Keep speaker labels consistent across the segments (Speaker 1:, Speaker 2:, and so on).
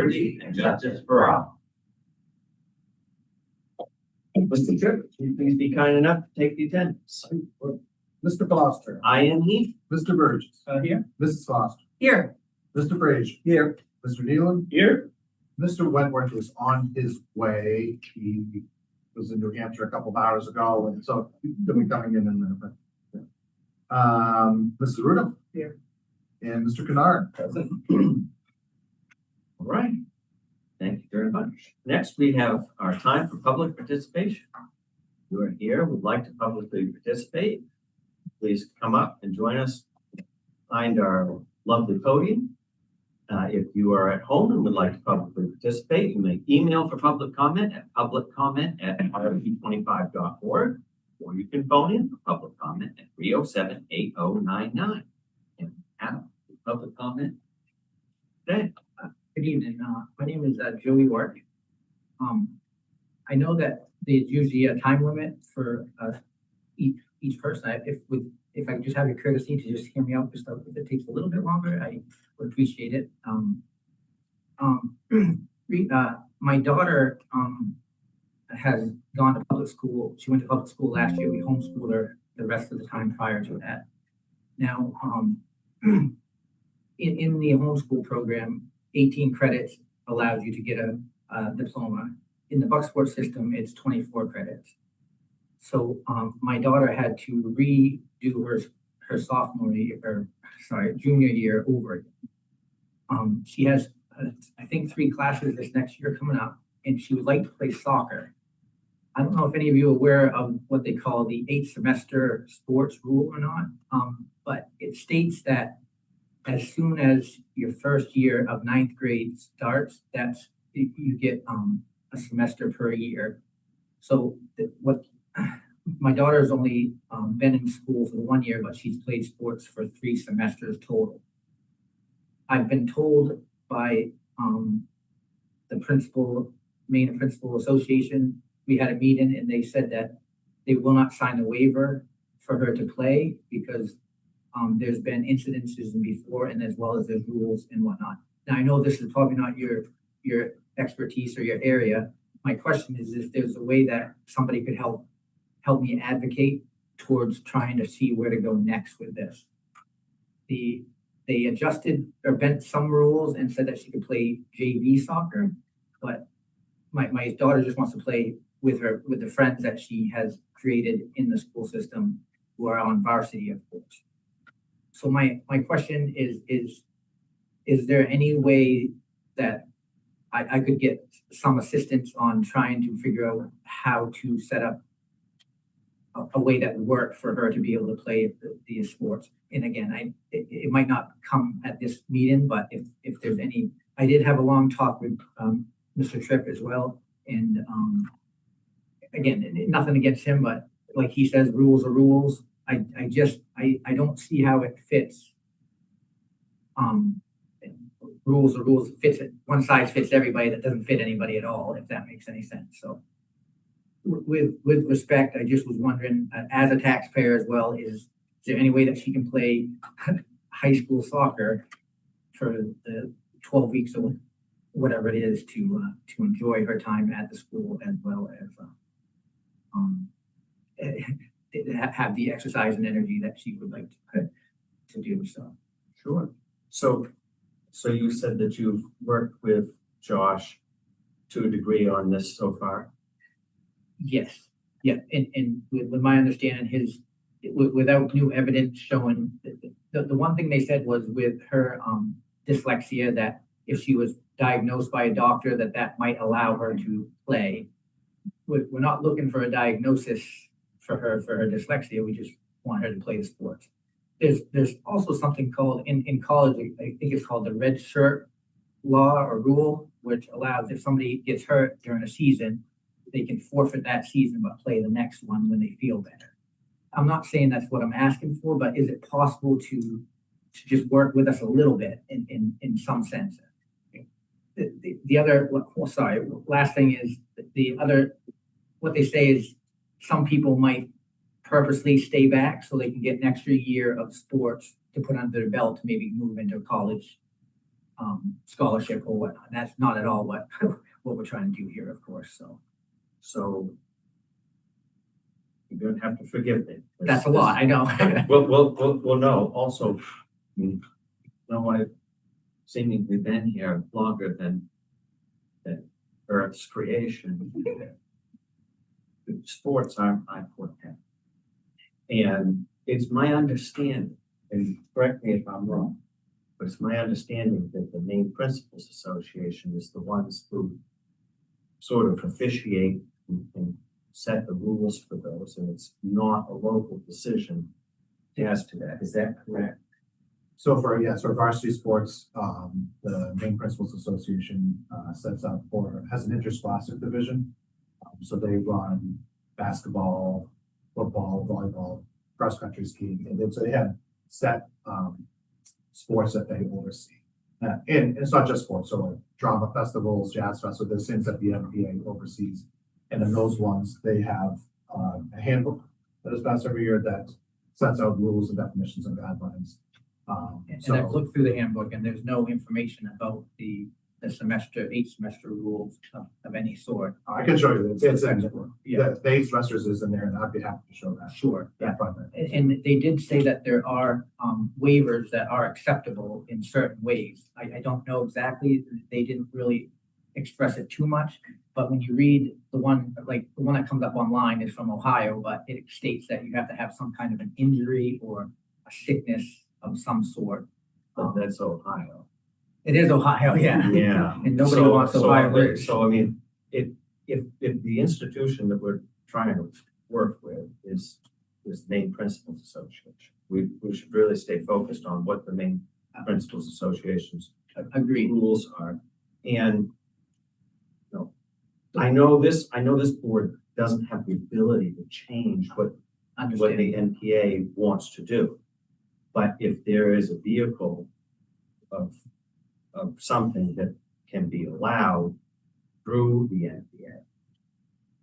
Speaker 1: liberty and justice for all. Mr. Tripp, will you please be kind enough to take the attendance?
Speaker 2: Mr. Foster.
Speaker 1: I am he.
Speaker 2: Mr. Burgess.
Speaker 1: Here.
Speaker 2: Mrs. Foster.
Speaker 1: Here.
Speaker 2: Mr. Frazier.
Speaker 1: Here.
Speaker 2: Mr. Nealon.
Speaker 1: Here.
Speaker 2: Mr. Wentworth is on his way. He was in New Hampshire a couple of hours ago, and so he'll be coming in a minute. Mr. Rudolph.
Speaker 1: Here.
Speaker 2: And Mr. Kennard.
Speaker 1: Present. All right. Thank you very much. Next, we have our time for public participation. If you are here, would like to publicly participate, please come up and join us behind our lovely podium. If you are at home and would like to publicly participate, you may email for public comment at publiccomment@rp25.org, or you can phone in for public comment at 307-8099. And have public comment today.
Speaker 3: Good evening. My name is Joey Work. I know that there's usually a time limit for each person. If I could just have your courtesy to just hear me out, just if it takes a little bit longer, I would appreciate it. My daughter has gone to public school. She went to public school last year. We homeschooled her the rest of the time prior to that. Now, in the homeschool program, 18 credits allows you to get a diploma. In the Bucksport system, it's 24 credits. So my daughter had to redo her junior year over again. She has, I think, 3 classes this next year coming up, and she would like to play soccer. I don't know if any of you are aware of what they call the 8th semester sports rule or not, but it states that as soon as your first year of 9th grade starts, you get a semester per year. So my daughter's only been in school for 1 year, but she's played sports for 3 semesters total. I've been told by the Maine Principal Association, we had a meeting and they said that they will not sign the waiver for her to play because there's been incidences before, and as well as there's rules and whatnot. Now, I know this is probably not your expertise or your area. My question is if there's a way that somebody could help me advocate towards trying to see where to go next with this. They adjusted or bent some rules and said that she could play JV soccer, but my daughter just wants to play with the friends that she has created in the school system who are on varsity, of course. So my question is there any way that I could get some assistance on trying to figure out how to set up a way that would work for her to be able to play these sports? And again, it might not come at this meeting, but if there's any, I did have a long talk with Mr. Tripp as well. And again, nothing against him, but like he says, rules are rules. I don't see how it fits. Rules are rules. One size fits everybody. That doesn't fit anybody at all, if that makes any sense. So with respect, I just was wondering, as a taxpayer as well, is there any way that she can play high school soccer for the 12 weeks or whatever it is to enjoy her time at the school, as well as have the exercise and energy that she would like to do so.
Speaker 1: Sure. So you said that you've worked with Josh to a degree on this so far?
Speaker 3: Yes. Yeah. And with my understanding, without new evidence showing, the one thing they said was with her dyslexia, that if she was diagnosed by a doctor, that might allow her to play. We're not looking for a diagnosis for her dyslexia. We just want her to play the sports. There's also something called in college, I think it's called the red shirt law or rule, which allows if somebody gets hurt during a season, they can forfeit that season but play the next one when they feel better. I'm not saying that's what I'm asking for, but is it possible to just work with us a little bit in some sense? The other, last thing is what they say is some people might purposely stay back so they can get an extra year of sports to put under their belt to maybe move into college scholarship or whatnot. That's not at all what, what we're trying to do here, of course, so.
Speaker 1: So you're gonna have to forgive me.
Speaker 3: That's a lot, I know.
Speaker 1: Well, no, also, I mean, no, I've seemingly been here longer than Earth's creation. Sports aren't my forte. And it's my understanding, and correct me if I'm wrong, but it's my understanding that the Maine Principals Association is the ones who sort of officiate and set the rules for those, and it's not a local decision as to that. Is that correct?
Speaker 2: So for varsity sports, the Maine Principals Association, sets up has an interscholastic division. So they run basketball, football, volleyball, cross-country skiing, and so they have set, sports that they oversee. And it's not just sports, so like drama festivals, jazz festivals, there's things that the MPA oversees. And then those ones, they have, a handbook that is passed every year that sets out rules and definitions and guidelines.
Speaker 3: And I've looked through the handbook and there's no information about the semester, 8 semester rules of any sort.
Speaker 2: I can show you, it's in,
Speaker 3: Yeah.
Speaker 2: the 8 semesters is in there, and I'd be happy to show that.
Speaker 3: Sure, yeah.
Speaker 2: That front end.
Speaker 3: And they did say that there are waivers that are acceptable in certain ways. I don't know exactly, they didn't really express it too much, but when you read the one, like the one that comes up online is from Ohio, but it states that you have to have some kind of an injury or a sickness of some sort.
Speaker 1: But that's Ohio.
Speaker 3: It is Ohio, yeah.
Speaker 1: Yeah.
Speaker 3: And nobody
Speaker 1: So-
Speaker 3: wants
Speaker 1: so-
Speaker 3: Ohio British.
Speaker 1: So I mean, if the institution that we're trying to work with is Maine Principals Association, we should really stay focused on what the Maine Principals Association's
Speaker 3: Agreed.
Speaker 1: rules are. And, you know, I know this board doesn't have the ability to change what the
Speaker 3: Understand.
Speaker 1: NPA wants to do. But if there is a vehicle of something that can be allowed through the NPA,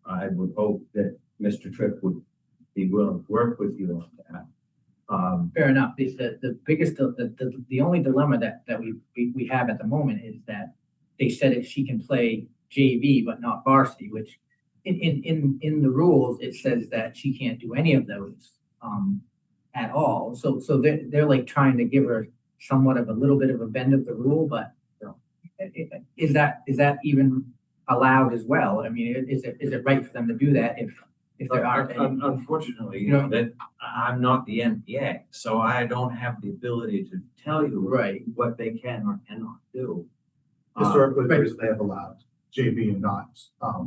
Speaker 1: I would hope that Mr. Tripp would be willing to work with you on that.
Speaker 3: Fair enough. The biggest, the only dilemma that we have at the moment is that they said that she can play JV but not varsity, which in the rules, it says that she can't do any of those at all. So they're like trying to give her somewhat of a little bit of a bend of the rule, but you know, is that even allowed as well? I mean, is it right for them to do that if there aren't any?
Speaker 1: Unfortunately,
Speaker 3: You know-
Speaker 1: that I'm not the NPA, so I don't have the ability to tell you
Speaker 3: Right.
Speaker 1: what they can or cannot do.
Speaker 2: Historically, the
Speaker 3: right.
Speaker 2: reason they have allowed JV and not,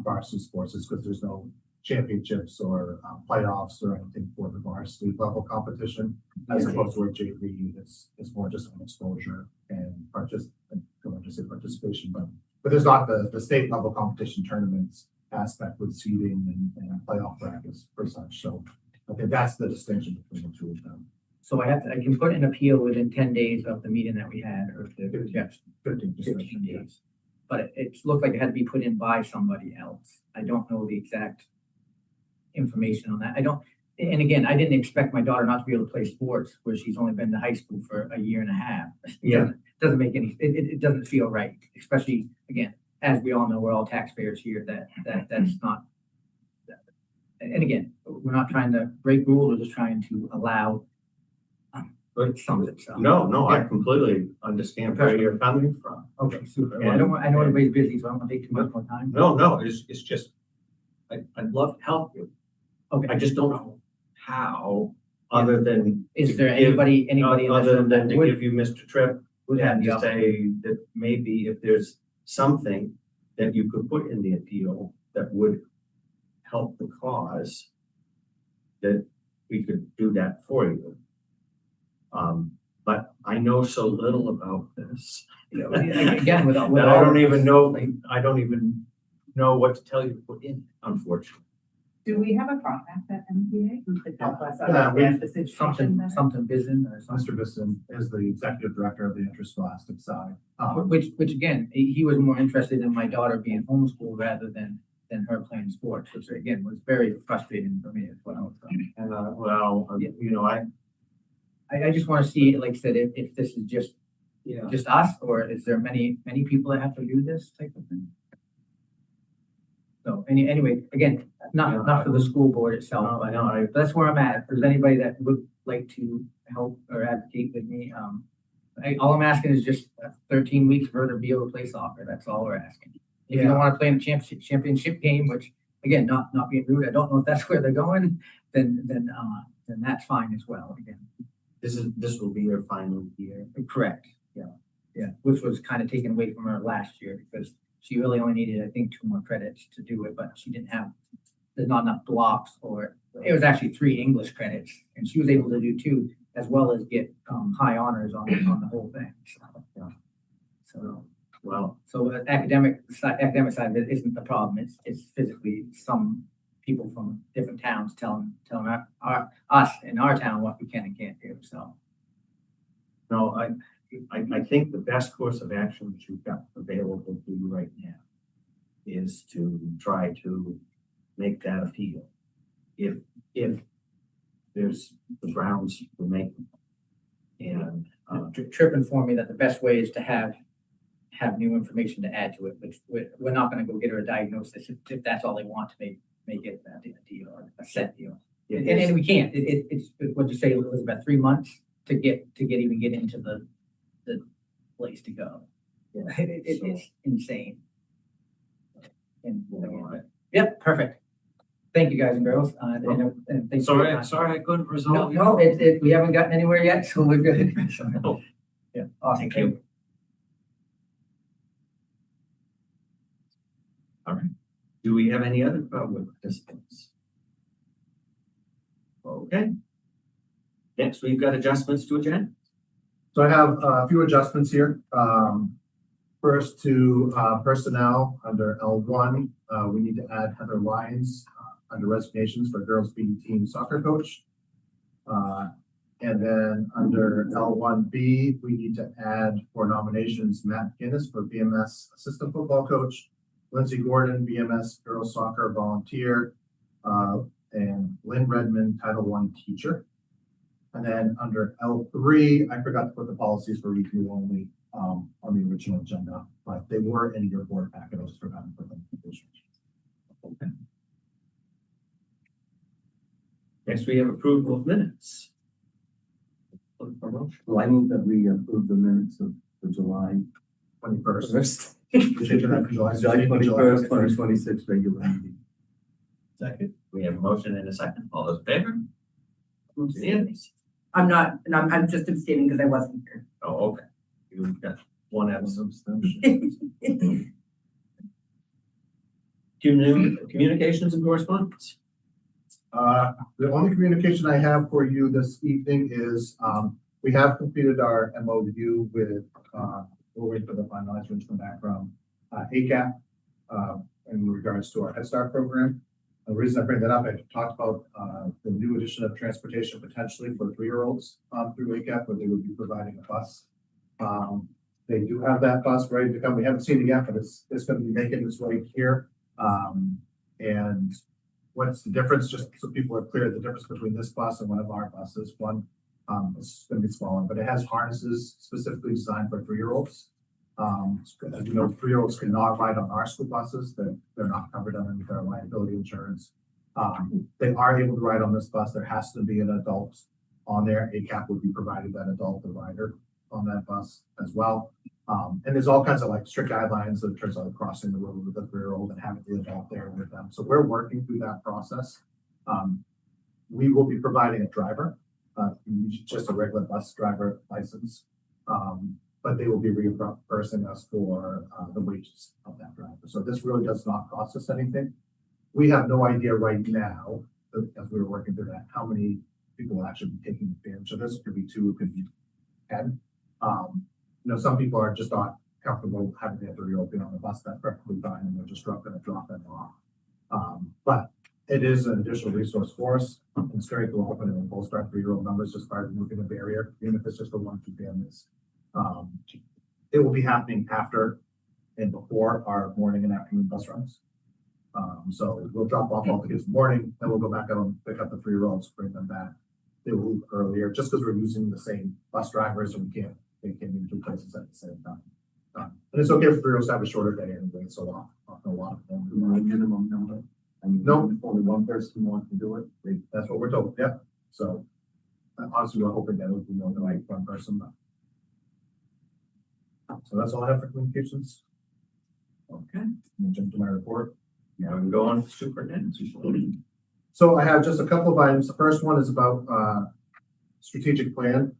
Speaker 2: varsity sports is because there's no championships or playoffs or anything for the varsity level competition. As opposed to where JV, it's more just an exposure and participation, but there's not the state level competition tournaments aspect with seeding and playoff brackets for such. So I think that's the distinction between the two of them.
Speaker 3: So I can put an appeal within 10 days of the meeting that we had, or the
Speaker 2: 15%.
Speaker 3: 15 days. But it looked like it had to be put in by somebody else. I don't know the exact information on that. And again, I didn't expect my daughter not to be able to play sports where she's only been to high school for a year and a half.
Speaker 1: Yeah.
Speaker 3: Doesn't make it doesn't feel right, especially, again, as we all know, we're all taxpayers here, that's not. And again, we're not trying to break rules, we're just trying to allow
Speaker 1: But
Speaker 3: something, so.
Speaker 1: no, I completely understand where you're coming from.
Speaker 3: Okay, super. Well, I know everybody's busy, so I don't want to take too much more time.
Speaker 1: No, it's just, I'd love to help you. I
Speaker 3: Okay,
Speaker 1: just don't know how, other than.
Speaker 3: is there
Speaker 1: to give-
Speaker 3: anybody in this
Speaker 1: Other
Speaker 3: room
Speaker 1: than
Speaker 3: that
Speaker 1: to
Speaker 3: would
Speaker 1: give you Mr. Tripp
Speaker 3: have
Speaker 1: and
Speaker 3: the
Speaker 1: to
Speaker 3: opportunity?
Speaker 1: say that maybe if there's something that you could put in the appeal that would help the cause, that we could do that for you. But I know so little about this.
Speaker 3: You know, again,
Speaker 1: That I don't even know what to tell you to put in, unfortunately.
Speaker 4: Do we have a contact at MPA who could help us
Speaker 2: Yeah,
Speaker 4: understand the situation better?
Speaker 3: something business or something.
Speaker 2: Mr. Bisson is the executive director of the interscholastic side.
Speaker 3: Which again, he was more interested in my daughter being homeschooled rather than her playing sports, which again was very frustrating for me as well. So
Speaker 1: And, you know,
Speaker 3: I just want to see, like I said, if this is just
Speaker 1: Yeah.
Speaker 3: just us, or is there many people that have to do this type of thing? So anyway, again, not for the school board itself,
Speaker 1: No,
Speaker 3: but
Speaker 1: no,
Speaker 3: that's where I'm at. If there's anybody that would like to help or advocate with me, all I'm asking is just 13 weeks for her to be able to play soccer. That's all we're asking. If you don't want to play in the championship game, which again, not being rude, I don't know if that's where they're going, then that's fine as well. Again,
Speaker 1: this will be your final year.
Speaker 3: correct. Yeah, which was kind of taken away from her last year because she really only needed, I think, 2 more credits to do it, but there's not enough blocks, or it was actually 3 English credits, and she was able to do 2 as well as get high honors on the whole thing. So,
Speaker 1: Well,
Speaker 3: so the academic side of it isn't the problem. It's physically some people from different towns telling us in our town what we can and can't do. So
Speaker 1: no, I think the best course of action that you've got available to you right now is to try to make that appeal. If there's the grounds for making it. And
Speaker 3: Tripp informed me that the best way is to have new information to add to it, which we're not going to go get her a diagnosis if that's all they want to make it a deal, a set deal. And we can't. It's what'd you say? It was about 3 months to get into the place to go.
Speaker 1: Yeah.
Speaker 3: It's insane. And yep, perfect. Thank you guys and girls. And thank you for your time.
Speaker 1: sorry I couldn't
Speaker 3: No,
Speaker 1: resolve.
Speaker 3: no, we haven't gotten anywhere yet, so we're good. So,
Speaker 1: No.
Speaker 3: yeah, awesome.
Speaker 1: Thank you. All right. Do we have any other public participants? Okay. Next, we've got adjustments to agenda.
Speaker 2: So I have a few adjustments here. First to personnel under L1, we need to add Heather Lyons under resignations for girls B team soccer coach. And then under L1B, we need to add for nominations Matt Guinness for BMS assistant football coach, Lindsay Gordon, BMS girls soccer volunteer, and Lynn Redmond, Title I teacher. And then under L3, I forgot to put the policies for review only on the original agenda, but they were in your board packet. I just forgot to put them.
Speaker 1: Okay. Next, we have approval of minutes. Looking for a motion.
Speaker 5: Well, I move that we approve the minutes of the July
Speaker 2: 21st.
Speaker 5: July 21st, 2026 regular meeting.
Speaker 1: Second. We have a motion and a second. All those in favor? Unanimous.
Speaker 4: I'm just abstaining because I wasn't here.
Speaker 1: Oh, okay. You've got one absence. Communications and correspondence.
Speaker 2: The only communication I have for you this evening is we have completed our MOU with, we're waiting for the finalization to come back from ACAP in regards to our Head Start program. The reason I bring that up, I talked about the new addition of transportation potentially for 3-year-olds through ACAP, where they would be providing a bus. They do have that bus ready to come. We haven't seen it yet, but it's going to be making its way here. And what's the difference? Just so people are clear, the difference between this bus and one of our buses. One, it's going to be smaller, but it has harnesses specifically designed for 3-year-olds. As you know, 3-year-olds cannot ride on our school buses. They're not covered underneath our liability insurance. They are able to ride on this bus. There has to be an adult on there. ACAP would be providing that adult rider on that bus as well. And there's all kinds of like strict guidelines in terms of crossing the road with a 3-year-old and having the adult there with them. So we're working through that process. We will be providing a driver, just a regular bus driver license. But they will be reimbursing us for the wages of that driver. So this really does not cost us anything. We have no idea right now, as we were working through that, how many people will actually be taking advantage of this. It could be 2, it could be 10. Some people are just not comfortable having their 3-year-old be on the bus. That's perfectly fine, and they're just going to drop them off. But it is an additional resource for us. It's very cool open and bolster our 3-year-old numbers just by removing the barrier, even if it's just for 1-2 families. It will be happening after and before our morning and afternoon bus runs. So we'll drop off all the kids in the morning, then we'll go back out and pick up the 3-year-olds, bring them back. They will leave earlier just because we're using the same bus drivers and we can't they came in two places at the same time. And it's okay for us to have a shorter day anyway, so a lot of them.
Speaker 5: Minimum number. I mean,
Speaker 2: No.
Speaker 5: if only one person wants to do it,
Speaker 2: That's what we're told, yeah. So honestly, we're hoping that it would be no like one person, but. So that's all I have for communications.
Speaker 1: Okay,
Speaker 2: We'll jump to my report.
Speaker 1: now we can go on to superintendent's report.
Speaker 2: So I have just a couple of items. The first one is about strategic plan.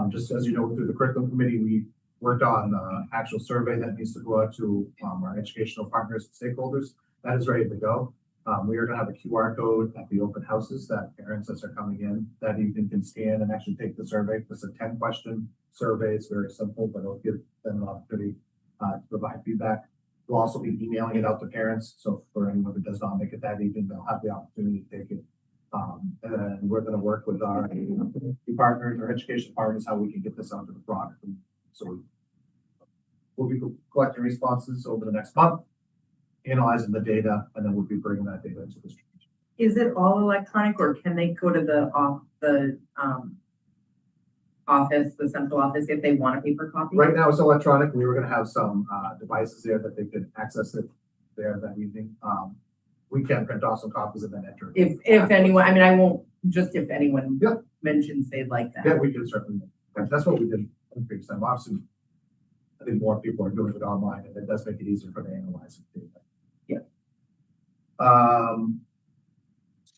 Speaker 2: Just as you know, through the curriculum committee, we worked on actual survey that needs to go out to our educational partners and stakeholders. That is ready to go. We are going to have a QR code at the open houses that parents as are coming in that evening can scan and actually take the survey. It's a 10-question survey. It's very simple, but it'll give them an opportunity to provide feedback. We'll also be emailing it out to parents. So for anyone who does not make it that evening, they'll have the opportunity to take it. And then we're going to work with our partners, our education partners, how we can get this out to the product. So we'll be collecting responses over the next month, analyzing the data, and then we'll be bringing that data into the strategy.
Speaker 4: Is it all electronic or can they go to the office, the central office, if they want a paper copy?
Speaker 2: Right now it's electronic. We were going to have some devices there that they could access it there that evening. We can print off some copies and then enter.
Speaker 4: If anyone, I mean, I won't, just if anyone
Speaker 2: Yep.
Speaker 4: mentions they'd like that.
Speaker 2: Yeah, we can certainly. That's what we did in previous time. Obviously, I think more people are doing it online, and it does make it easier for the analyzing data.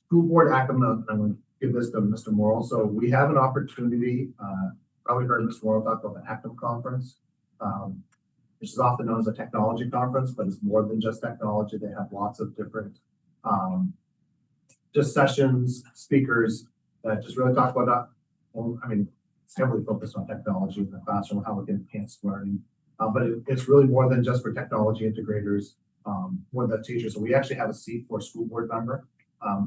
Speaker 2: School board acting, I'm going to give this to Mr. Morrell. So we have an opportunity, probably heard Mr. Morrell talk about the Active Conference, which is often known as a technology conference, but it's more than just technology. They have lots of different just sessions, speakers that just really talk about, I mean, it's heavily focused on technology in the classroom, how we can enhance learning. But it's really more than just for technology integrators, more than teachers. So we actually have a seat for a school board member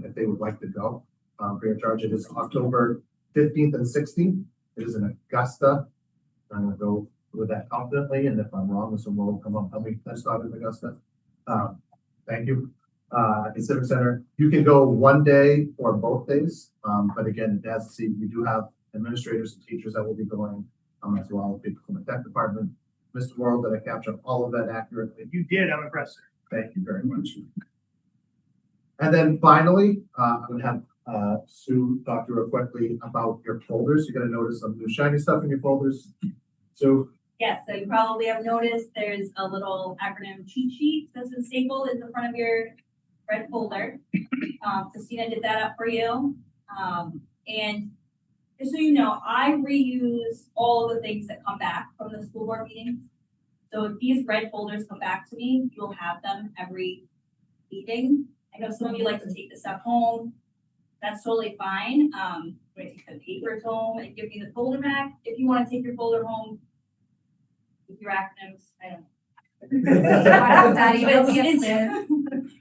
Speaker 2: if they would like to go. Free of charge. It is October 15th and 16th. It is in Augusta. I'm going to go with that confidently, and if I'm wrong, Mr. Moore will come up and tell me that's not in Augusta. Thank you. In Civic Center, you can go one day or both days, but again, it has to see, we do have administrators and teachers that will be going as well, people from the tech department. Mr. Morrow, did I capture all of that accurately?
Speaker 3: You did, I'm impressed.
Speaker 2: Thank you very much. And then finally, I'm going to have Sue talk to you real quickly about your folders. You're going to notice some new shiny stuff in your folders. So
Speaker 6: Yes, so you probably have noticed there's a little acronym cheat sheet that's been stapled in the front of your red folder. Christina did that up for you. And just so you know, I reuse all of the things that come back from the school board meetings. So if these red folders come back to me, you'll have them every meeting. I know some of you like to take this stuff home. That's totally fine. I'm going to take the papers home and give you the folder back. If you want to take your folder home, with your acronyms, I don't know. That even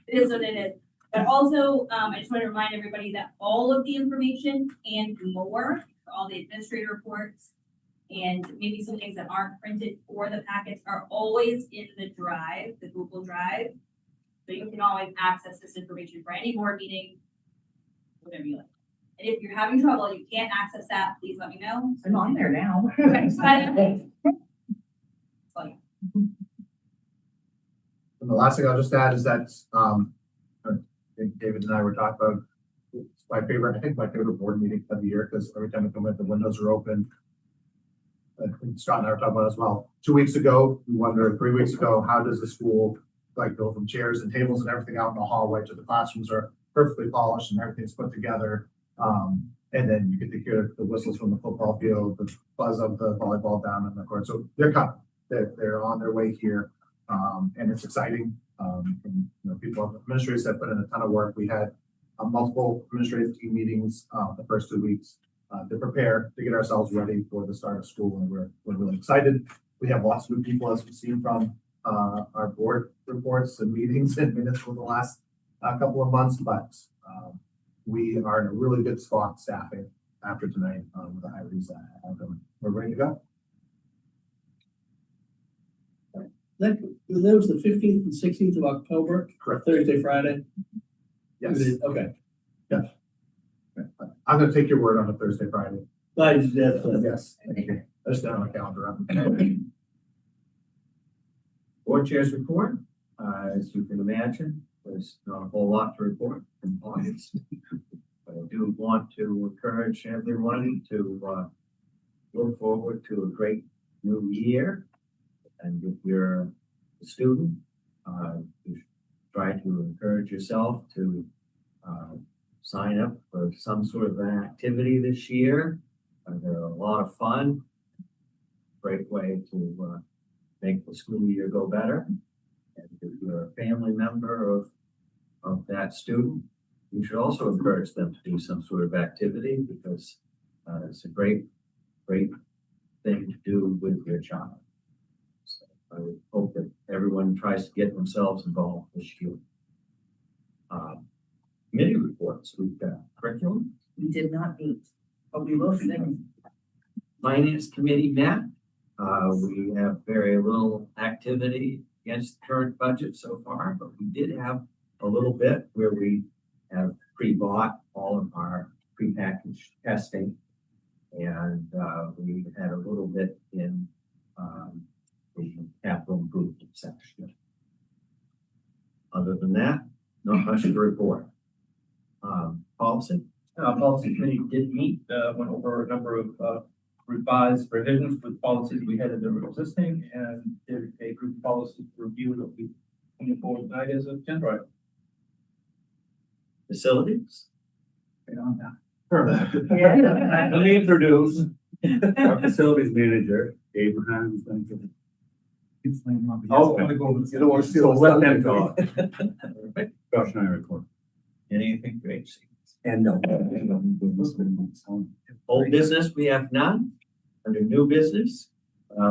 Speaker 6: it is what it is. But also, I just want to remind everybody that all of the information and more, all the administrative reports, and maybe some things that aren't printed for the packets are always in the drive, the Google Drive. So you can always access this information for any board meeting, whatever you like. And if you're having trouble, you can't access that, please let me know.
Speaker 4: I'm on there now.
Speaker 2: And the last thing I'll just add is that I think David and I were talking about it's my favorite, I think my favorite board meeting of the year, because every time we come in, the windows are open. And Scott and I were talking about it as well. 2 weeks ago, we wondered, 3 weeks ago, how does the school like go from chairs and tables and everything out in the hallway to the classrooms are perfectly polished and everything's put together. And then you get to hear the whistles from the football field, the buzz of the volleyball down in the court. So they're coming. They're on their way here. And it's exciting. And, people, administrators that put in a ton of work. We had multiple administrative team meetings the first 2 weeks to prepare to get ourselves ready for the start of school. And we're really excited. We have lots of new people, as we've seen from our board reports and meetings and minutes for the last couple of months, but we are in a really good spot staffing after tonight with the hirings that I have them. We're ready to go.
Speaker 7: That was the 15th and 16th of October,
Speaker 2: Correct.
Speaker 7: Thursday, Friday?
Speaker 2: Yes.
Speaker 7: Okay.
Speaker 2: I'm going to take your word on a Thursday, Friday.
Speaker 7: That's
Speaker 2: Yes. Thank you. That's down on my calendar.
Speaker 1: Board Chair's report, as you can imagine, there's not a whole lot to report from August. But I do want to encourage everyone to look forward to a great new year. And if you're a student, you should try to encourage yourself to sign up for some sort of an activity this year. They're a lot of fun. Great way to make the school year go better. And if you're a family member of that student, you should also encourage them to do some sort of activity because it's a great thing to do with your child. So I would hope that everyone tries to get themselves involved this year. Committee reports, we've got curriculum.
Speaker 4: We did not meet, but we will soon.
Speaker 1: Finance Committee met. We have very little activity against the current budget so far, but we did have a little bit where we have pre-bought all of our prepackaged testing. And we had a little bit in the capital improvement section. Other than that, not much to report. Policy.
Speaker 8: Policy committee did meet, went over a number of revised revisions with policies we had that were existing and did a group policy review that we coming forward tonight as a agenda item.
Speaker 1: Facilities.
Speaker 8: Let me introduce
Speaker 5: Our facilities manager, Abraham, is going to.
Speaker 8: Oh,
Speaker 2: You don't want to see those.
Speaker 5: Let them talk. Josh and I record.
Speaker 1: Anything great?
Speaker 5: And no.
Speaker 1: Old business, we have none. Under new business,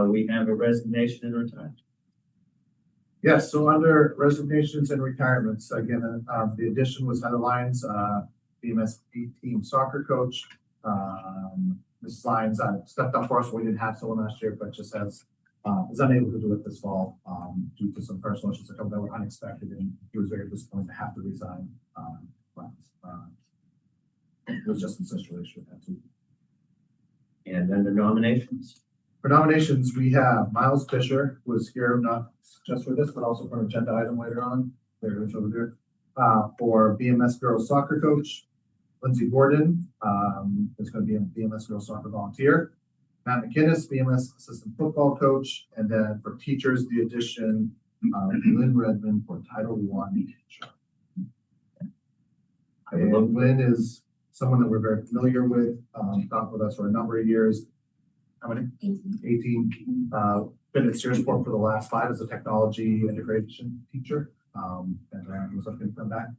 Speaker 1: we have a resignation and retirement.
Speaker 2: Yes, so under resignations and retirements, again, the addition was Heather Lyons, BMS team soccer coach. Mrs. Lyons stepped up for us. We didn't have someone last year, but just was unable to do it this fall due to some personal issues that were unexpected, and he was very disappointed to have to resign. It was just in situation with that too.
Speaker 1: And under nominations,
Speaker 2: For nominations, we have Miles Fisher, who is here not just for this, but also for an agenda item later on. There it is over there. For BMS girls soccer coach, Lindsay Gordon, is going to be a BMS girls soccer volunteer. Matt McInnes, BMS assistant football coach. And then for teachers, the addition of Lynn Redmond for Title I teacher. And Lynn is someone that we're very familiar with, taught with us for a number of years. How many? 18. Been at Searsport for the last 5 as a technology integration teacher. And was looking to come back.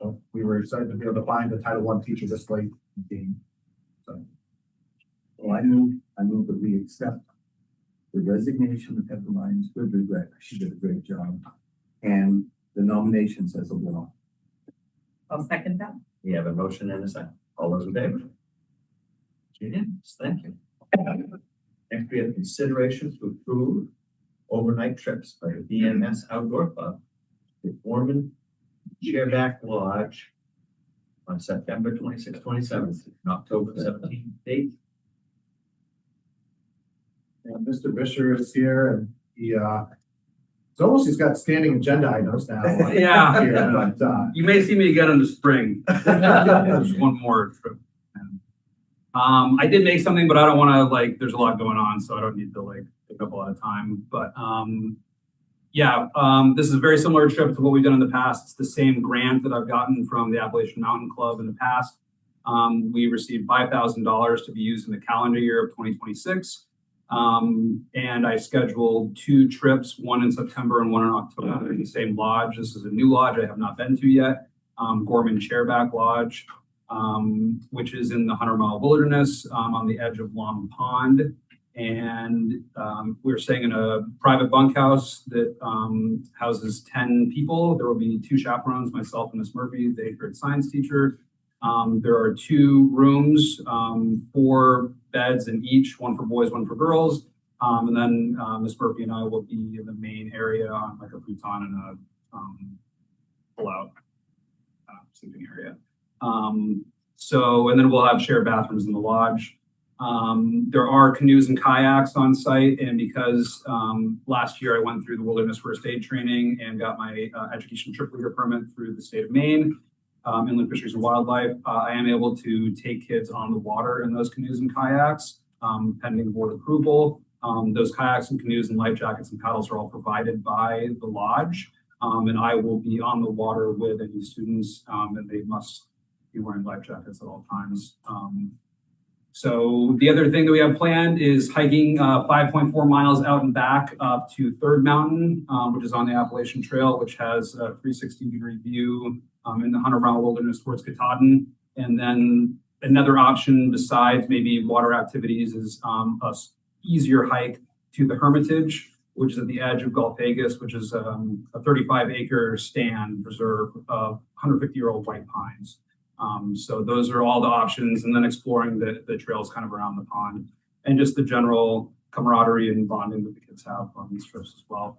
Speaker 2: So we were excited to be able to find a Title I teacher this late in the game. So
Speaker 5: Well, I move that we accept the resignation of Heather Lyons with regret. She did a great job. And the nominations as a one-off.
Speaker 4: I'll second that.
Speaker 1: we have a motion and a second. All those in favor? Unanimous, thank you. Next, we have consideration to approve overnight trips by the BMS Outdoor Club to Foreman Chairback Lodge on September 26th, 27th, and October 17th date.
Speaker 2: and Mr. Fisher is here, and he's got standing agenda items now.
Speaker 8: Yeah.
Speaker 2: Here, but,
Speaker 8: You may see me again in the spring. There's one more trip. I did make something, but I don't want to there's a lot going on, so I don't need to take up a lot of time. But this is a very similar trip to what we've done in the past. It's the same grant that I've gotten from the Appalachian Mountain Club in the past. We received $5,000 to be used in the calendar year of 2026. And I scheduled 2 trips, one in September and one in October in the same lodge. This is a new lodge I have not been to yet, Gorman Chairback Lodge, which is in the 100 Mile Wilderness on the edge of Long Pond. And we're staying in a private bunkhouse that houses 10 people. There will be 2 chaperones, myself and Miss Murphy, the 8th grade science teacher. There are 2 rooms, 4 beds in each, one for boys, one for girls. And then Miss Murphy and I will be in the main area on a futon and a pull-out sleeping area. And then we'll have shared bathrooms in the lodge. There are canoes and kayaks on site, and because last year I went through the wilderness first aid training and got my education trip leader permit through the state of Maine, Inland Fisheries and Wildlife, I am able to take kids on the water in those canoes and kayaks, pending board approval. Those kayaks and canoes and life jackets and paddles are all provided by the lodge, and I will be on the water with any students, and they must be wearing life jackets at all times. So the other thing that we have planned is hiking 5.4 miles out and back up to Third Mountain, which is on the Appalachian Trail, which has a 360-degree view in the Hunter Brown Wilderness towards Katahdin. And then another option besides maybe water activities is a easier hike to the Hermitage, which is at the edge of Gulf Vegas, which is a 35-acre stand preserve of 150-year-old white pines. So those are all the options, and then exploring the trails kind of around the pond, and just the general camaraderie and bonding that the kids have on these trips as well.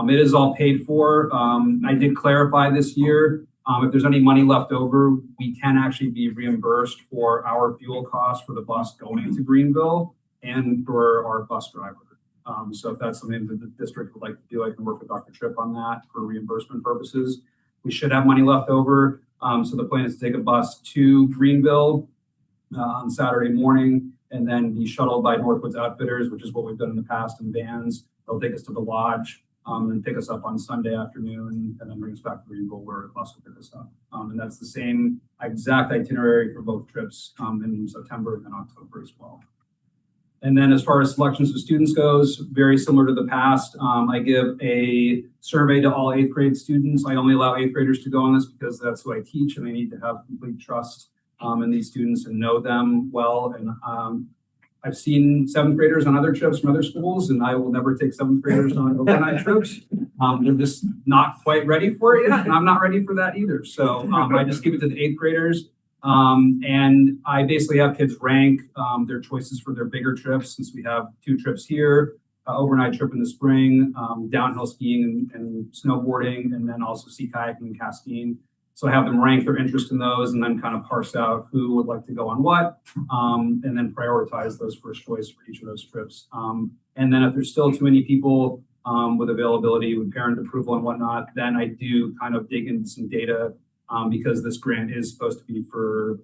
Speaker 8: It is all paid for. I did clarify this year, if there's any money left over, we can actually be reimbursed for our fuel costs for the bus going to Greenville and for our bus driver. So if that's something that the district would like to do, I can work with Dr. Tripp on that for reimbursement purposes. We should have money left over. So the plan is to take a bus to Greenville on Saturday morning and then be shuttled by Northwoods Outfitters, which is what we've done in the past in vans. They'll take us to the lodge and pick us up on Sunday afternoon and then bring us back to Greenville where the bus will pick us up. And that's the same exact itinerary for both trips in September and October as well. And then as far as selections of students goes, very similar to the past, I give a survey to all 8th grade students. I only allow 8th graders to go on this because that's who I teach, and they need to have complete trust in these students and know them well. And I've seen 7th graders on other trips from other schools, and I will never take 7th graders on overnight trips. They're just not quite ready for it yet, and I'm not ready for that either. So I just give it to the 8th graders. And I basically have kids rank their choices for their bigger trips, since we have 2 trips here, overnight trip in the spring, downhill skiing and snowboarding, and then also sea kayaking and Castine. So I have them rank their interest in those and then kind of parse out who would like to go on what, and then prioritize those first choice for each of those trips. And then if there's still too many people with availability, with parent approval and whatnot, then I do kind of dig into some data because this grant is supposed to be for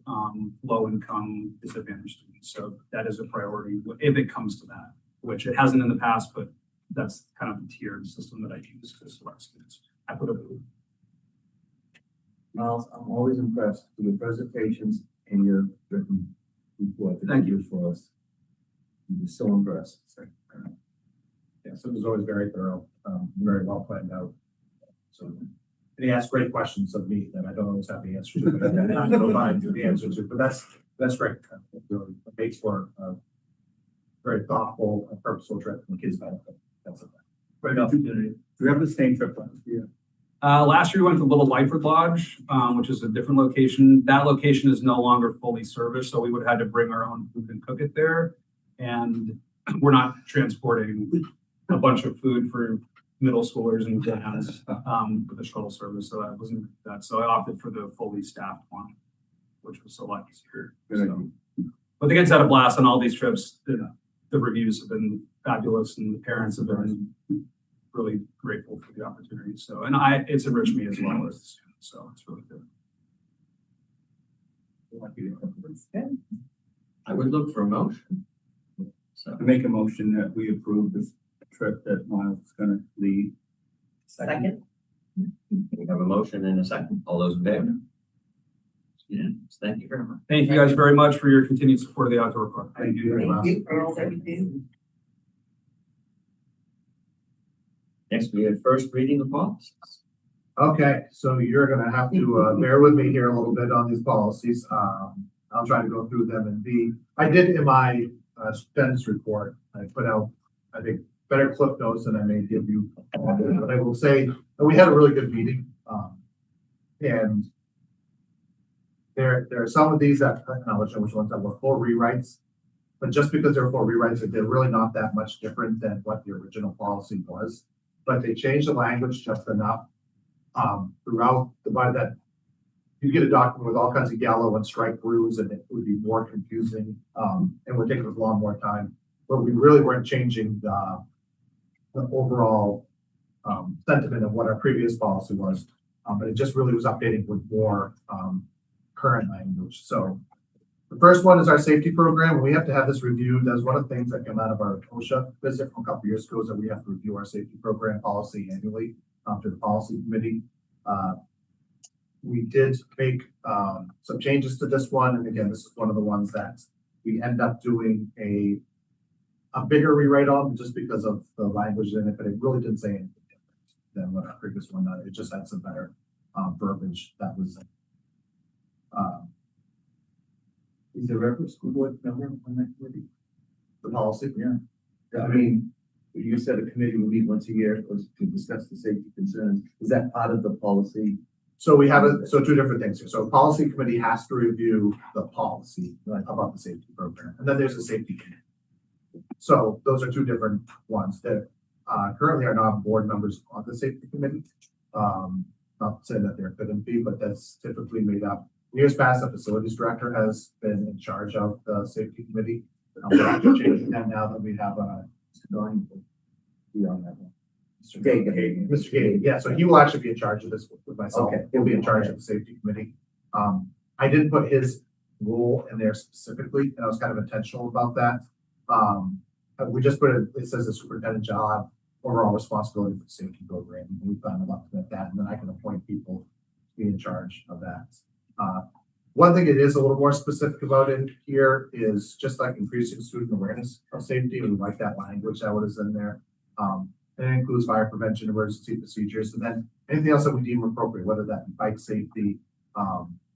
Speaker 8: low-income disadvantaged students. So that is a priority if it comes to that, which it hasn't in the past, but that's kind of the tiered system that I use to select students.
Speaker 5: Miles, I'm always impressed with your presentations and your written report that
Speaker 8: Thank
Speaker 5: you do for us. I'm just so impressed.
Speaker 2: Yeah, so it was always very thorough, very well planned out. So, and he asked great questions of me that I don't always have the answer to, but I don't mind the answer to, but that's great. It really makes for a very thoughtful and purposeful trip from the kids' benefit. That's a great opportunity.
Speaker 5: Do we have the same trip last year?
Speaker 8: Last year we went to Little Lyford Lodge, which is a different location. That location is no longer fully serviced, so we would have had to bring our own food and cook it there. And we're not transporting a bunch of food for middle schoolers and vans with the shuttle service, so that wasn't that. So I opted for the fully staffed one, which was a lot easier. So, but the kids had a blast on all these trips. The reviews have been fabulous, and the parents have been really grateful for the opportunity. So, and it's enriched me as well as the students. So it's really good.
Speaker 1: I would look for a motion. So
Speaker 5: I make a motion that we approve this trip that Miles is gonna lead.
Speaker 4: Second.
Speaker 1: we have a motion and a second. All those in favor? Yeah, thank you very much.
Speaker 8: Thank you guys very much for your continued support of the outdoor club.
Speaker 2: Thank you very much.
Speaker 4: Thank you for all that you do.
Speaker 2: Next, we have first reading of policies. Okay, so you're gonna have to bear with me here a little bit on these policies. I'll try to go through them and I did in my students report, I put out, I think, better clip notes than I may give you. But I will say that we had a really good meeting. And there are some of these that, which ones that were full rewrites. But just because they're full rewrites, they're really not that much different than what the original policy was. But they changed the language just enough throughout by that you get a document with all kinds of yellow and strike throughs and it would be more confusing, and would take us a lot more time. But we really weren't changing the overall, sentiment of what our previous policy was. But it just really was updating with more, current language. So the first one is our safety program. We have to have this reviewed. That's one of the things that came out of our OSHA visit from a couple years ago, is that we have to review our safety program policy annually, to the policy committee. We did make some changes to this one, and again, this is one of the ones that we end up doing a bigger rewrite on, just because of the language in it, but it really didn't say anything different than what our previous one did. It just had some better verbiage that was.
Speaker 5: Is there ever a school board member on that committee?
Speaker 2: The policy.
Speaker 5: Yeah. I mean, you said a committee will meet once a year to discuss the safety concerns. Is that part of the policy?
Speaker 2: So we have two different things here. So a policy committee has to review the policy about the safety program, and then there's a safety committee. So those are two different ones that currently are not board members on the safety committee. Not to say that there couldn't be, but that's typically made up. Years past, the facilities director has been in charge of the safety committee. We're actually changing that now that we have
Speaker 5: Going to be on that one.
Speaker 2: Mr. Gagan. Yeah, so he will actually be in charge of this with myself.
Speaker 5: Okay.
Speaker 2: He'll be in charge of the safety committee. I didn't put his role in there specifically, and I was kind of intentional about that. We just put it says the superintendent job, overall responsibility for the safety program. And we found a lot to that, and then I can appoint people to be in charge of that. One thing it is a little more specific about in here is just like increasing student awareness of safety. We like that language that was in there. And it includes fire prevention, emergency procedures, and then anything else that we deem appropriate, whether that be bike safety,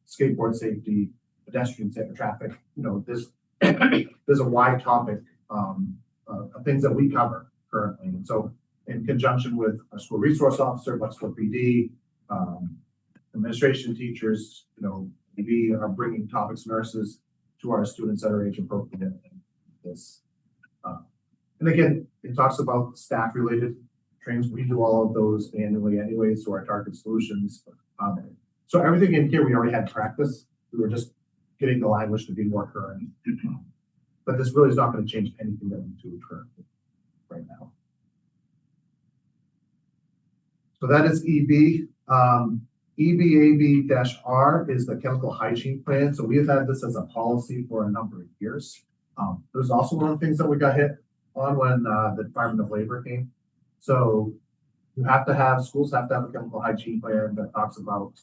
Speaker 2: skateboard safety, pedestrian safety, traffic. You know, there's a wide topic of things that we cover currently. And so in conjunction with our school resource officer, Bucksville PD, administration teachers, you know, we are bringing topics, nurses to our students that are age appropriate in this. And again, it talks about staff related trainings. We do all of those annually anyways, so our target solutions. So everything in here, we already had practice. We were just getting the language to be more current. But this really is not going to change anything that we do currently right now. So that is EB. EBAB-R is the chemical hygiene plan. So we have had this as a policy for a number of years. There's also one of the things that we got hit on when the Department of Labor came. So you have to have, schools have to have a chemical hygiene plan that talks about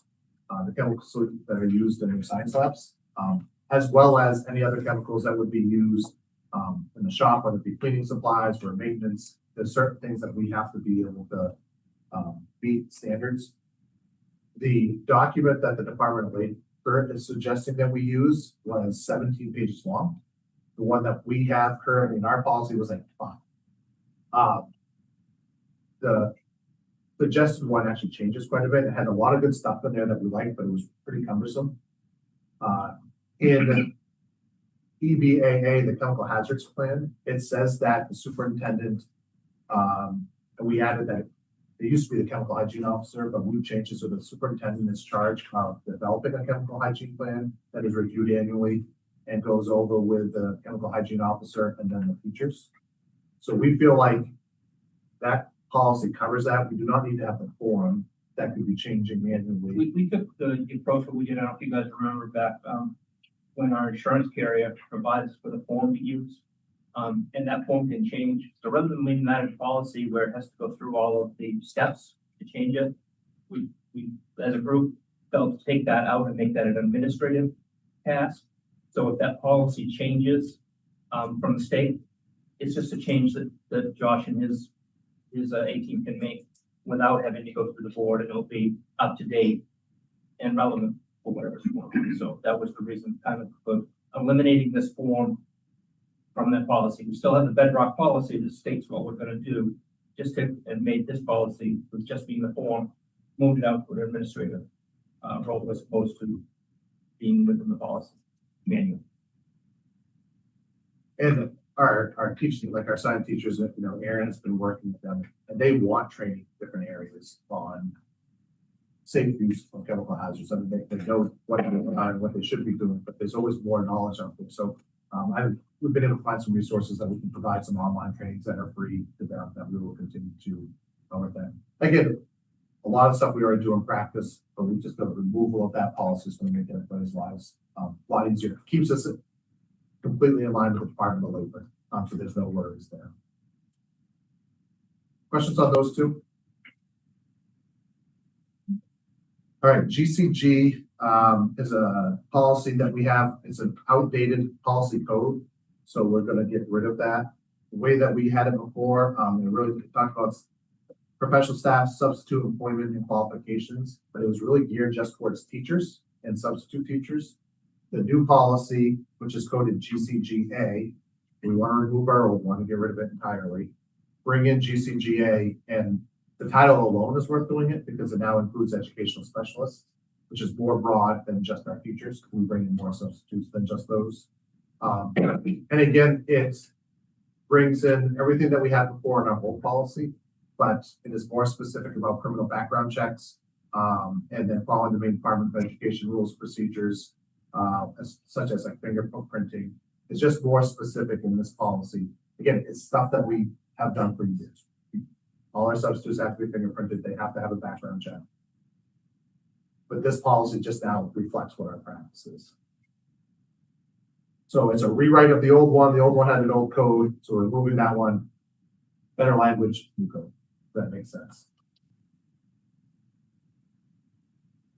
Speaker 2: the chemicals that are used in your science labs, as well as any other chemicals that would be used in the shop, whether it be cleaning supplies or maintenance. There's certain things that we have to be able to meet standards. The document that the Department of Labor is suggesting that we use was 17 pages long. The one that we have currently in our policy was like 5. The suggested one actually changes quite a bit. It had a lot of good stuff in there that we liked, but it was pretty cumbersome. In EBAA, the chemical hazards plan, it says that the superintendent, and we added that it used to be the chemical hygiene officer, but we've changed it so the superintendent is charged of developing a chemical hygiene plan that is reviewed annually and goes over with the chemical hygiene officer and then the teachers. So we feel like that policy covers that. We do not need to have the form that could be changing annually.
Speaker 3: We took the approach that we did, I don't know if you guys remember back, when our insurance carrier provides for the form to use. And that form can change. So rather than leaving that in policy where it has to go through all of the steps to change it, we as a group felt to take that out and make that an administrative task. So if that policy changes from the state, it's just a change that Josh and his A-team can make without having to go through the board, and it'll be up to date and relevant for whatever form. So that was the reason kind of eliminating this form from that policy. We still have the bedrock policy that states what we're going to do, and made this policy with just being the form, moved it out to an administrative role as opposed to being within the policy manual.
Speaker 2: And our teaching, like our science teachers, you know, Aaron has been working with them, and they want training in different areas on safe use of chemical hazards. I mean, they know what they're doing and what they should be doing, but there's always more knowledge out there. So, we've been able to find some resources that we can provide some online trainings that are free to them that we will continue to go with that. Again, a lot of stuff we already do in practice, but we just got the removal of that policy is going to make everybody's lives a lot easier. Keeps us completely in line with the Department of Labor. So there's no worries there. Questions on those two? All right, GCG is a policy that we have. It's an outdated policy code, so we're going to get rid of that. The way that we had it before, we really talked about professional staff, substitute employment and qualifications, but it was really geared just towards teachers and substitute teachers. The new policy, which is coded GCGA, we want to remove our old one and get rid of it entirely. Bring in GCGA, and the title alone is worth doing it because it now includes educational specialists, which is more broad than just our teachers. We bring in more substitutes than just those. And again, it brings in everything that we had before in our old policy, but it is more specific about criminal background checks, and then following the Maine Department of Education rules, procedures, such as like fingerprint printing. It's just more specific in this policy. Again, it's stuff that we have done for years. All our substitutes have to be fingerprinted. They have to have a background check. But this policy just now reflects what our practice is. So it's a rewrite of the old one. The old one had an old code, so we're removing that one. Better language, new code. That makes sense.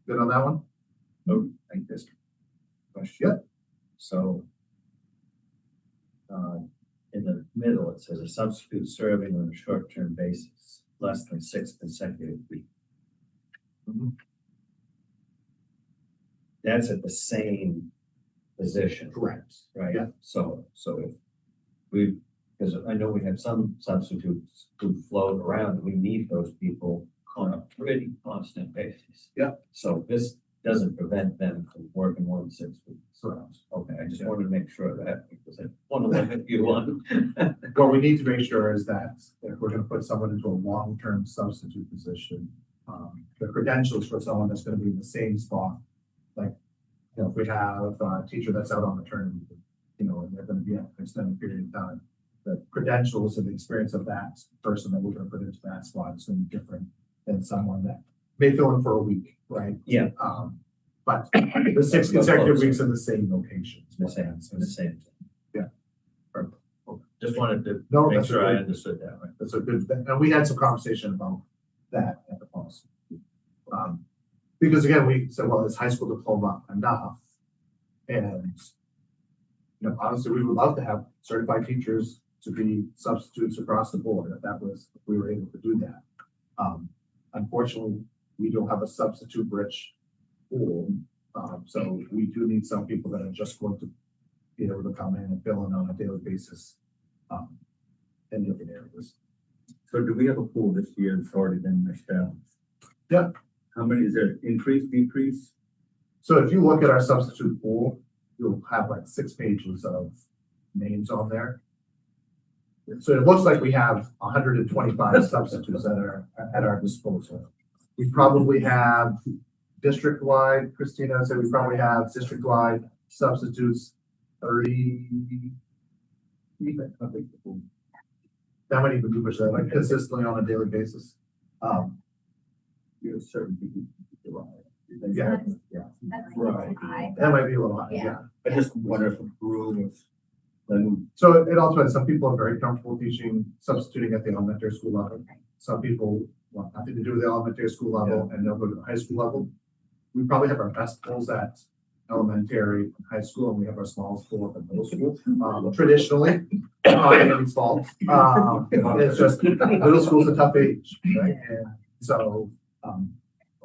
Speaker 2: Good on that one?
Speaker 5: Oh, thank this question.
Speaker 2: Yep.
Speaker 1: So, in the middle, it says a substitute serving on a short-term basis, less than 6 consecutive weeks.
Speaker 2: Mhm.
Speaker 1: That's at the same position.
Speaker 2: Correct.
Speaker 1: Right?
Speaker 2: Yeah.
Speaker 1: So if we, because I know we have some substitutes who float around, we need those people on a pretty constant basis.
Speaker 2: Yeah.
Speaker 1: So this doesn't prevent them from working more than 6 weeks.
Speaker 2: Correct.
Speaker 1: Okay, I just wanted to make sure of that because I want to limit you on.
Speaker 2: What we need to make sure is that if we're going to put someone into a long-term substitute position, the credentials for someone that's going to be in the same spot, like, you know, if we have a teacher that's out on maternity, you know, and they're going to be at an extended period of time, the credentials and the experience of that person that we're going to put into that spot is going to be different than someone that may fill in for a week, right?
Speaker 1: Yeah.
Speaker 2: But the 6 consecutive weeks in the same location.
Speaker 1: The same.
Speaker 2: Yeah.
Speaker 1: Perfect. Just wanted to
Speaker 2: No,
Speaker 1: make
Speaker 2: that's
Speaker 1: sure I
Speaker 2: great.
Speaker 1: understood that right.
Speaker 2: That's a good, and we had some conversation about that at the policy. Because again, we said, well, is high school diploma enough? And, you know, honestly, we would love to have certified teachers to be substitutes across the board, if we were able to do that. Unfortunately, we don't have a substitute-rich pool, so we do need some people that are just going to be able to come in and fill in on a daily basis, in different areas.
Speaker 5: So do we have a pool this year that's already been established?
Speaker 2: Yeah.
Speaker 5: How many, is there increase, decrease?
Speaker 2: So if you look at our substitute pool, you'll have like 6 pages of names on there. So it looks like we have 125 substitutes that are at our disposal. We probably have district-wide, Christina, I said we probably have district-wide substitutes, 30. That might even be pushed out, like consistently on a daily basis.
Speaker 5: You have certain people.
Speaker 2: Yeah,
Speaker 6: That's
Speaker 5: Right.
Speaker 6: high.
Speaker 2: that might be a little high,
Speaker 6: Yeah.
Speaker 2: yeah.
Speaker 5: I just wonder if the rule is, then
Speaker 2: So it also depends. Some people are very comfortable teaching, substituting at the elementary school level. Some people want nothing to do with the elementary school level and they'll go to the high school level. We probably have our best pools at elementary and high school, and we have our smallest pool at the middle school. Traditionally, it's fault. It's just middle school's a tough age, right? And so,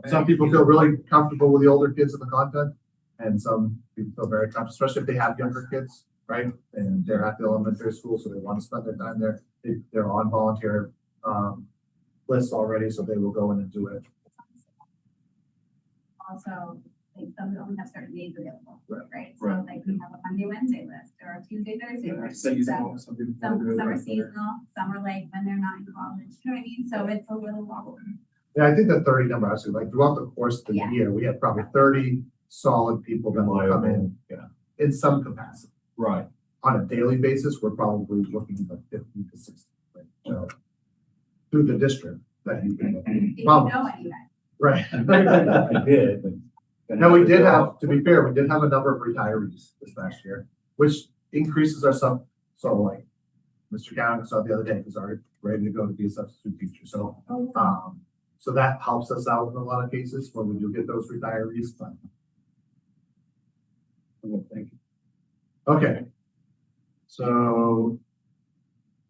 Speaker 2: some people feel really comfortable with the older kids and the content, and some people feel very comfortable, especially if they have younger kids, right? And they're at the elementary school, so they want to spend their time there. They're on volunteer lists already, so they will go in and do it.
Speaker 6: Also, like some don't have certain days available,
Speaker 2: Right.
Speaker 6: right? So like we have a Monday, Wednesday list or a Tuesday, Thursday list. So
Speaker 5: seasonal, some people.
Speaker 6: some are seasonal, some are like when they're not in college, you know what I mean? So it's a little wobbly.
Speaker 2: Yeah, I think the 30 number, actually, like throughout the course of the
Speaker 6: Yeah.
Speaker 2: year, we had probably 30 solid people that will come in, in some capacity.
Speaker 1: Right.
Speaker 2: On a daily basis, we're probably looking at 50 to 60. Right? So through the district that you can.
Speaker 6: If you
Speaker 2: Well,
Speaker 6: know any of that.
Speaker 2: right.
Speaker 5: I did, but.
Speaker 2: Now, we did have, to be fair, we did have a number of retirees this past year, which increases our so like Mr. Gowan saw the other day, was already ready to go to be a substitute teacher. So, so that helps us out in a lot of cases when we do get those retirees, but.
Speaker 5: Thank you.
Speaker 2: Okay. So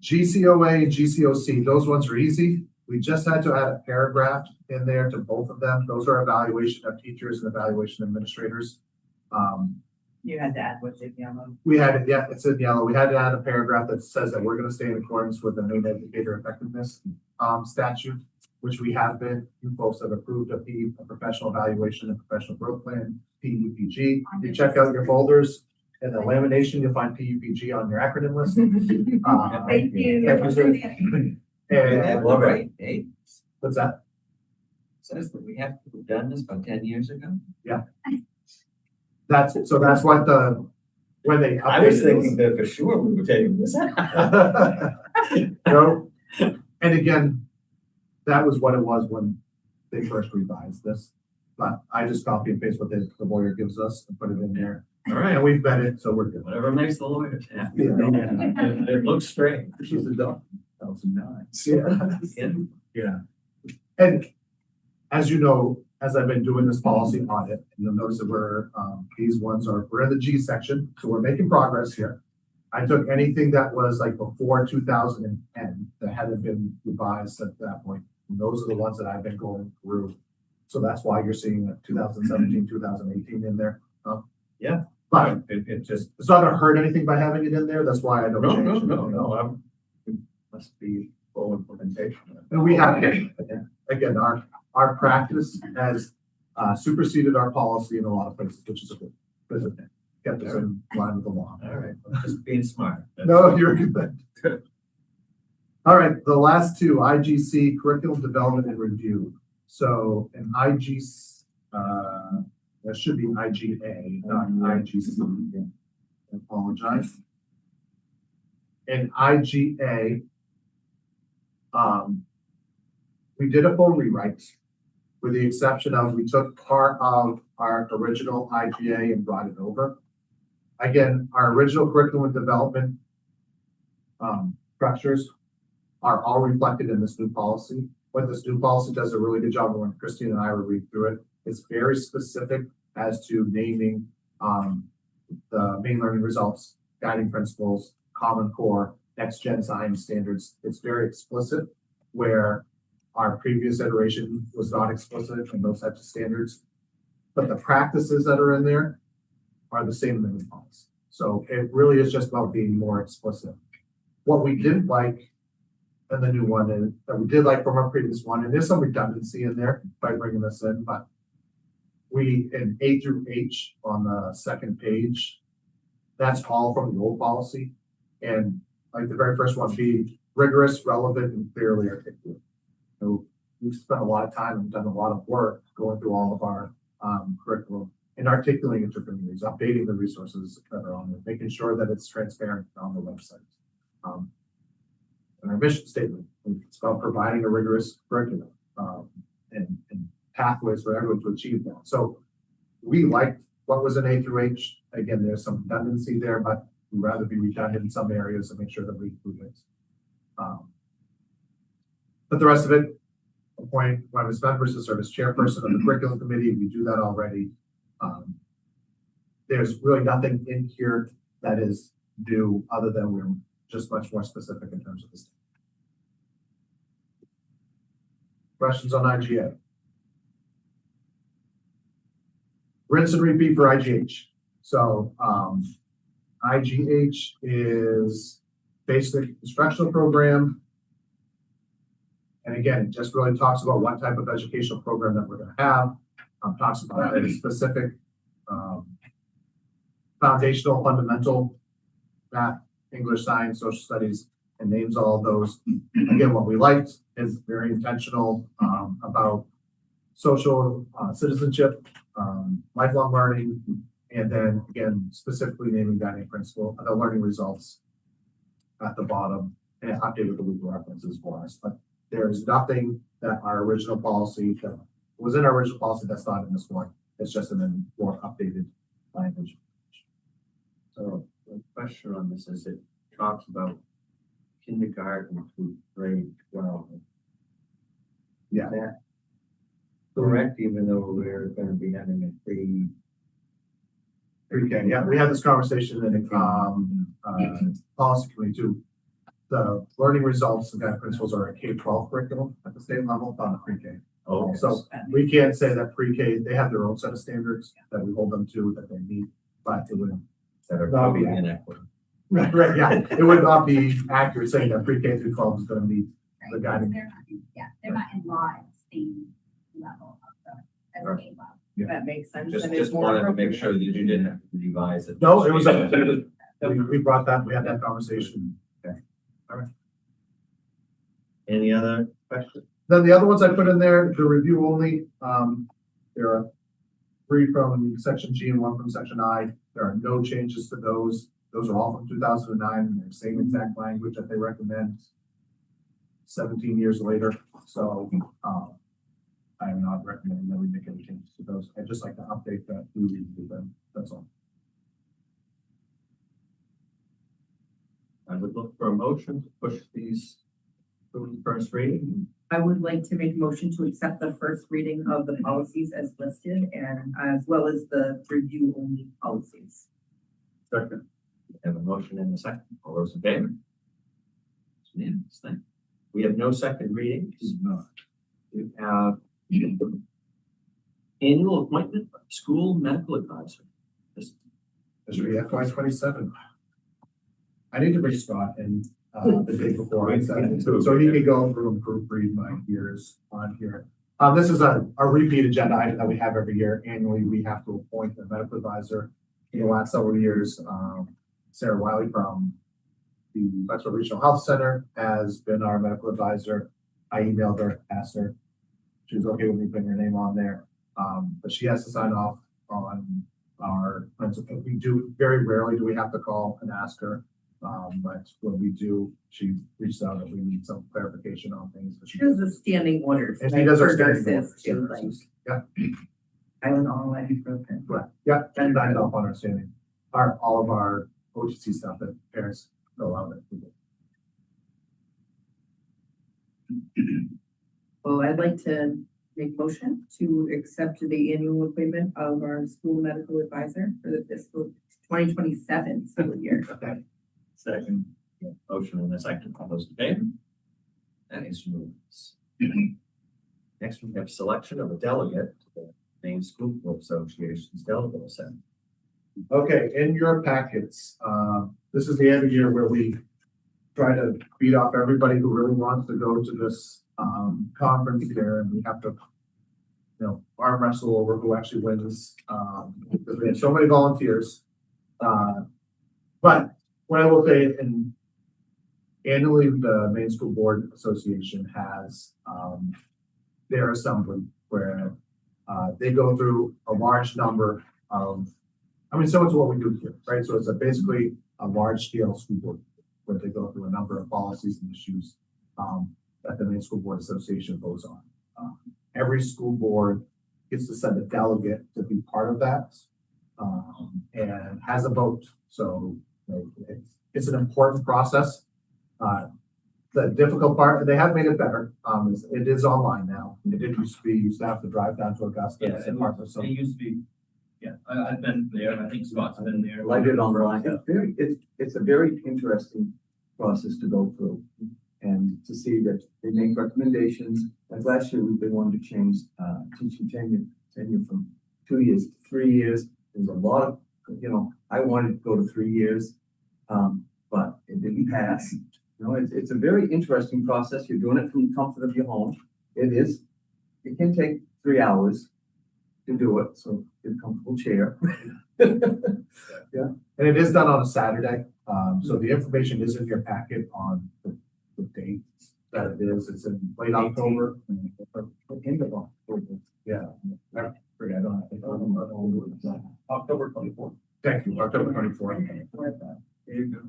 Speaker 2: GCOA and GCOC, those ones are easy. We just had to add a paragraph in there to both of them. Those are evaluation of teachers and evaluation administrators.
Speaker 4: You had to add what's in yellow.
Speaker 2: We had it, yeah, it's in yellow. We had to add a paragraph that says that we're gonna stay in accordance with the main educator effectiveness statute, which we have been. You folks have approved a professional evaluation and professional growth plan, PUPG. You check out your folders and the lamination, you'll find PUPG on your acronym list.
Speaker 6: Thank you.
Speaker 2: And
Speaker 1: Well, right, hey,
Speaker 2: what's that?
Speaker 1: says that we have to have done this about 10 years ago.
Speaker 2: That's what when they.
Speaker 1: I was
Speaker 2: updated
Speaker 1: thinking that for sure we were taking this out.
Speaker 2: No, and again, that was what it was when they first revised this. But I just copy and paste what the lawyer gives us and put it in there.
Speaker 1: All
Speaker 2: And
Speaker 1: right,
Speaker 2: we've vetted it, so we're good.
Speaker 1: whatever makes the lawyers happy.
Speaker 2: Yeah.
Speaker 1: It looks straight.
Speaker 5: She's a dog. 2009.
Speaker 2: Yeah.
Speaker 1: Yeah.
Speaker 2: Yeah. And as you know, as I've been doing this policy audit, you'll notice that we're in the G section, so we're making progress here. I took anything that was like before 2010 that hadn't been revised at that point. And those are the ones that I've been going through. So that's why you're seeing 2017, 2018 in there.
Speaker 1: Yeah.
Speaker 2: But
Speaker 1: It just,
Speaker 2: it's not gonna hurt anything by having it in there. That's why I don't change.
Speaker 1: it must be full implementation.
Speaker 2: And we have, again, our practice has superseded our policy in a lot of places, which is a good thing. Kept us in line with the law.
Speaker 1: All right, just being smart.
Speaker 2: No, you're good. All right, the last two, IGC, curriculum development and review. So an that should be IGA, not IGC. I apologize. In IGA, we did a full rewrite, with the exception of we took part of our original IGA and brought it over. Again, our original curriculum development structures are all reflected in this new policy. What this new policy does a really good job of, when Christine and I will read through it, it's very specific as to naming the main learning results, guiding principles, Common Core, next gen science standards. It's very explicit, where our previous iteration was not explicit in those types of standards. But the practices that are in there are the same in the new policy. So it really is just about being more explicit. What we didn't like in the new one, and that we did like from our previous one, and there's some redundancy in there by bringing this in, but we, in A through H on the second page, that's all from the old policy. And like the very first one, be rigorous, relevant, and clearly articulate. So we've spent a lot of time and done a lot of work going through all of our curriculum and articulating it to communities, updating the resources that are on it, making sure that it's transparent on the website. And our mission statement, it's about providing a rigorous curriculum and pathways for everyone to achieve that. So we liked what was in A through H. Again, there's some redundancy there, but we'd rather be redundant in some areas and make sure that we include it. But the rest of it, appoint members to serve as chairperson of the curriculum committee. We do that already. There's really nothing in here that is new, other than we're just much more specific in terms of this. Questions on IGA? Rinse and repeat for IGH. So IGH is basic instructional program. And again, it just really talks about what type of educational program that we're going to have. Talks about a specific foundational, fundamental math, English, science, social studies, and names all of those. Again, what we liked is very intentional, about social, citizenship, lifelong learning, and then again, specifically naming guiding principle, the learning results at the bottom, and updated the legal references for us. But there's nothing that our original policy that was in our original policy that's not in this one. It's just in a more updated language.
Speaker 1: So the question on this is it talks about kindergarten to grade 12.
Speaker 2: Yeah.
Speaker 1: Is that correct, even though we're gonna be having a
Speaker 2: Pre-K, yeah, we had this conversation in the policy committee too. The learning results and guiding principles are a K-12 curriculum at the state level, not a pre-K.
Speaker 1: Oh,
Speaker 2: So we can't say that pre-K, they have their own set of standards that we hold them to, that they meet, but it would.
Speaker 1: that are
Speaker 2: That'll be
Speaker 1: probably inequitable.
Speaker 2: Right, yeah, it would not be accurate saying that pre-K through 12 is gonna meet the
Speaker 6: Right,
Speaker 2: guiding.
Speaker 6: they're not- Yeah, they're not in law at the same level of the, as a state level.
Speaker 4: That makes sense.
Speaker 1: Just,
Speaker 4: and it's
Speaker 1: just
Speaker 4: more
Speaker 1: wanted to make
Speaker 4: appropriate.
Speaker 1: sure that you didn't have to revise it.
Speaker 2: No, it was, we brought that, we had that conversation.
Speaker 1: Any other questions?
Speaker 2: Then the other ones I put in there, the review only, there are 3 from section G and 1 from section I. There are no changes to those. Those are all from 2009, they're the same exact language that they recommend 17 years later. So, I am not recommending that we make any changes to those. I'd just like to update that we review them, that's all.
Speaker 1: I would look for a motion to push these through the first reading.
Speaker 4: I would like to make a motion to accept the first reading of the policies as listed and as well as the review only policies.
Speaker 2: Second.
Speaker 1: We have a motion and a second. All those in favor? It's unanimous. Thank you. We have no second readings. We have annual appointment of school medical advisor. This-
Speaker 2: This should be FY 27. I need to bring Scott in, the day before I said it, so he can go through and proofread my years on here. This is a repeat agenda item that we have every year. Annually, we have to appoint a medical advisor. In the last several years, Sarah Wiley from the Wexford Regional Health Center has been our medical advisor. I emailed her, asked her, she was okay with me putting her name on there. But she has to sign off on our plans. We do, very rarely do we have to call and ask her. But when we do, she reaches out if we need some clarification on things. But
Speaker 4: She does the standing orders.
Speaker 2: And she does our
Speaker 4: for
Speaker 2: standing
Speaker 4: nurses
Speaker 2: orders,
Speaker 4: too,
Speaker 2: yeah.
Speaker 4: like Tylenol, ibuprofen.
Speaker 2: Right, yeah, and signed off on our standing, all of our OTC stuff that parents fill out.
Speaker 4: Well, I'd like to make motion to accept the annual appointment of our school medical advisor for the fiscal 2027 school year.
Speaker 2: Okay.
Speaker 1: Second. Motion and a second. All those in favor? That is unanimous. Next, we have selection of a delegate to the Maine School Board Association's delegate assembly.
Speaker 2: Okay, in your packets, this is the end of the year where we try to beat off everybody who really wants to go to this conference here, and we have to, arm wrestle over who actually wins, because we have so many volunteers. But what I will say, and annually, the Maine School Board Association has their assembly where they go through a large number of, similar to what we do here, right? So it's basically a large scale school board where they go through a number of policies and issues that the Maine School Board Association votes on. Every school board gets to send a delegate to be part of that and has a vote. So it's an important process. The difficult part, they have made it better, is it is online now. It didn't used to be, you used to have to drive down to Augusta.
Speaker 9: Yeah,
Speaker 2: and Hartford, so
Speaker 9: it used to be, I've been there, and I think Scott's been there.
Speaker 5: I did online. It's a very interesting process to go through. And to see that they make recommendations. Like last year, we've been wanting to change, teaching tenure from 2 years to 3 years. There's a lot of, I wanted to go to 3 years, but it didn't pass. It's a very interesting process. You're doing it from the comfort of your home. It can take 3 hours. to do it, so get a comfortable chair.
Speaker 2: And it is done on a Saturday, so the information is in your packet on the date that it is. It's in late October.
Speaker 5: End of October.
Speaker 2: Yeah. I forget, I don't know.
Speaker 9: October 24th.
Speaker 2: Thank you, October 24th.
Speaker 5: There you go.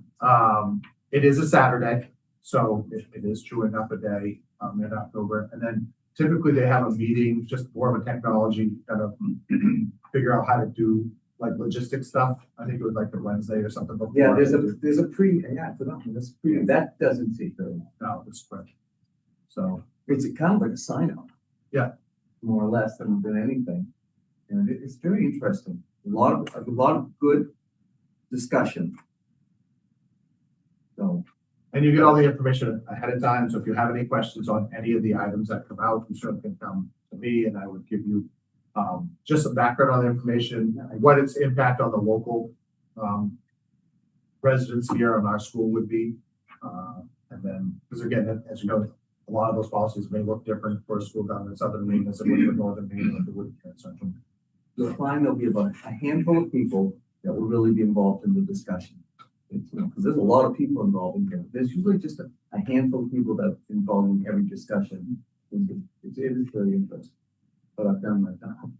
Speaker 2: It is a Saturday, so it is chewing up a day, in October. And then typically they have a meeting, just more of a technology kind of figure out how to do like logistics stuff. I think it was like the Wednesday or something before.
Speaker 5: Yeah, there's a that doesn't take very long.
Speaker 2: No, it's quick. So,
Speaker 5: It's kind of like a sign up.
Speaker 2: Yeah.
Speaker 5: More or less than anything. And it's very interesting. A lot of good discussion. So,
Speaker 2: and you get all the information ahead of time. So if you have any questions on any of the items that come out, you certainly can come to me and I would give you just some background on the information, what its impact on the local residents here on our school would be. And then, because again, as you know, a lot of those policies may look different for a school down in southern Maine as it would for northern Maine, or it would here in central.
Speaker 5: you'll find there'll be about a handful of people that will really be involved in the discussion. It's, because there's a lot of people involved in here. There's usually just a handful of people that are involved in every discussion. It is very interesting. But I've done my time.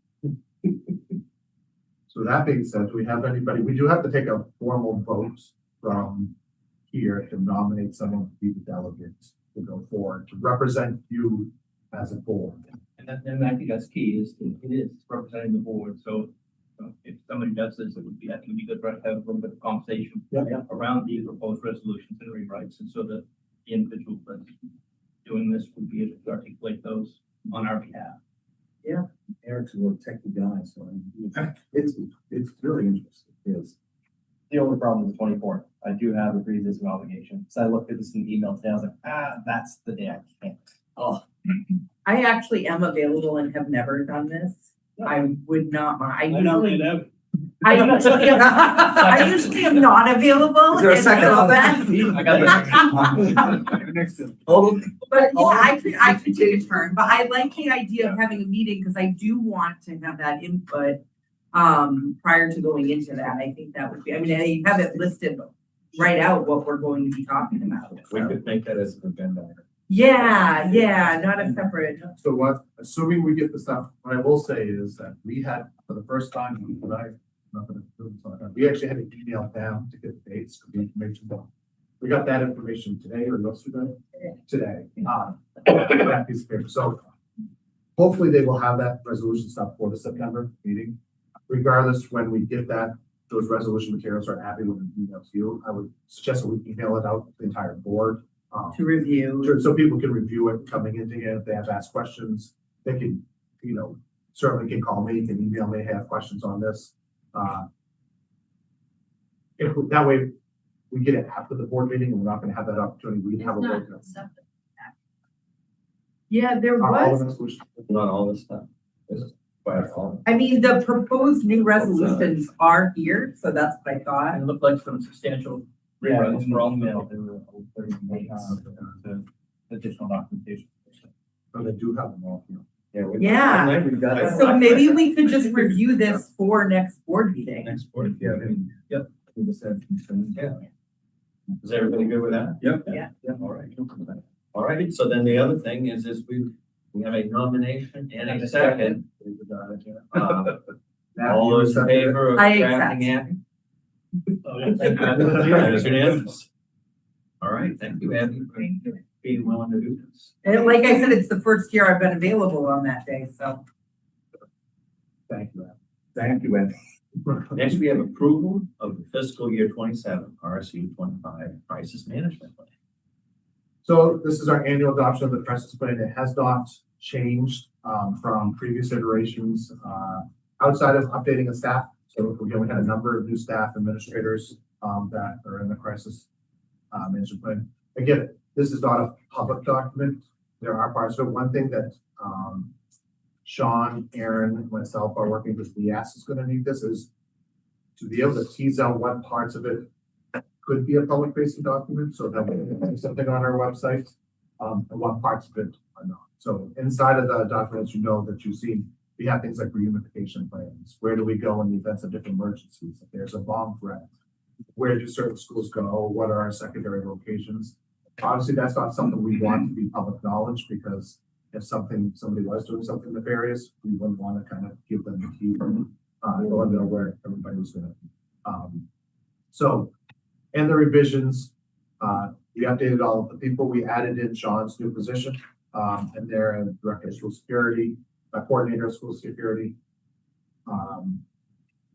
Speaker 2: So that being said, do we have anybody, we do have to take a formal vote from here to nominate someone to be the delegate to go forward, to represent you as a board.
Speaker 9: And I think that's key, is it is representing the board, so if somebody does this, I think it'd be good for us to have a little bit of conversation around the proposed resolutions and rewrites, and so that the individual that's doing this would be able to articulate those on our behalf.
Speaker 5: Eric's a real techy guy, so it's really interesting. Yes.
Speaker 10: The only problem is the 24th. I do have a pre-existing obligation. So I looked at this in the email today. I was like, that's the day I can't. Oh,
Speaker 4: I actually am available and have never done this. I would not mind. I usually am not available.
Speaker 5: Is there a
Speaker 4: and
Speaker 5: second
Speaker 4: so
Speaker 5: on that?
Speaker 9: I got
Speaker 5: Next to him. Oh,
Speaker 4: But yeah, I could take a turn, but I like the idea of having a meeting because I do want to have that input prior to going into that. I think that would be, I mean, I have it listed right out what we're going to be talking about.
Speaker 1: We could make that as an agenda item.
Speaker 4: Yeah, not a separate.
Speaker 2: So what, assuming we get the stuff, what I will say is that we had, for the first time, we actually had to email down to get the dates, the information down. We got that information today or yesterday? Today. That piece of paper. So hopefully they will have that resolution stuff for the September meeting. Regardless, when we get that, those resolution materials are happy with an email to you. I would suggest that we email it out to the entire board.
Speaker 4: To review.
Speaker 2: So people can review it coming into here. If they have asked questions, they can, certainly can call me, can email me, have questions on this. That way we get it after the board meeting and we're not gonna have that opportunity. We can have a vote.
Speaker 4: Yeah, there
Speaker 2: All the
Speaker 4: was,
Speaker 2: resolutions.
Speaker 1: Not all this stuff. This is quite all.
Speaker 4: I mean, the proposed new resolutions are here, so that's what I thought.
Speaker 9: it looked like some substantial rewrites for all the mail.
Speaker 10: Additional documentation.
Speaker 2: So they do have them all here.
Speaker 4: Yeah.
Speaker 5: I think we got it.
Speaker 4: So maybe we could just review this for next board meeting.
Speaker 1: Next board.
Speaker 5: Yeah.
Speaker 9: Yep.
Speaker 5: We just had some-
Speaker 1: Is everybody good with that? Yep.
Speaker 4: Yeah.
Speaker 1: All right. All right, so then the other thing is we have a nomination and a second. All those in favor of
Speaker 4: I
Speaker 1: drafting
Speaker 4: accept.
Speaker 1: Abby? That is unanimous. All right, thank you, Abby, for
Speaker 4: Thank you.
Speaker 1: being willing to do this.
Speaker 4: And like I said, it's the first year I've been available on that day, so.
Speaker 2: Thank you, Adam.
Speaker 5: Thank you, Ed.
Speaker 1: Next, we have approval of the fiscal year 27 RSU 25 crisis management plan.
Speaker 2: So this is our annual adoption of the crisis plan. It has not changed from previous iterations outside of updating the staff. So again, we had a number of new staff administrators that are in the crisis management plan. Again, this is not a public document. There are parts of it. One thing that Sean, Aaron, and myself are working with Leas is going to need this is to be able to tease out what parts of it could be a public facing document, so that we can have something on our website, and what parts of it are not. So inside of the documents, that you've seen, We have things like reunification plans. Where do we go in the events of different emergencies? If there's a bomb threat, where do certain schools go? What are our secondary locations? Obviously, that's not something we want to be public knowledge, because if somebody was doing something nefarious, we wouldn't want to kind of give them the key, let them know where everybody was going to be. So, and the revisions, we updated all of the people. We added in Sean's new position, and they're a director of school security, a coordinator of school security.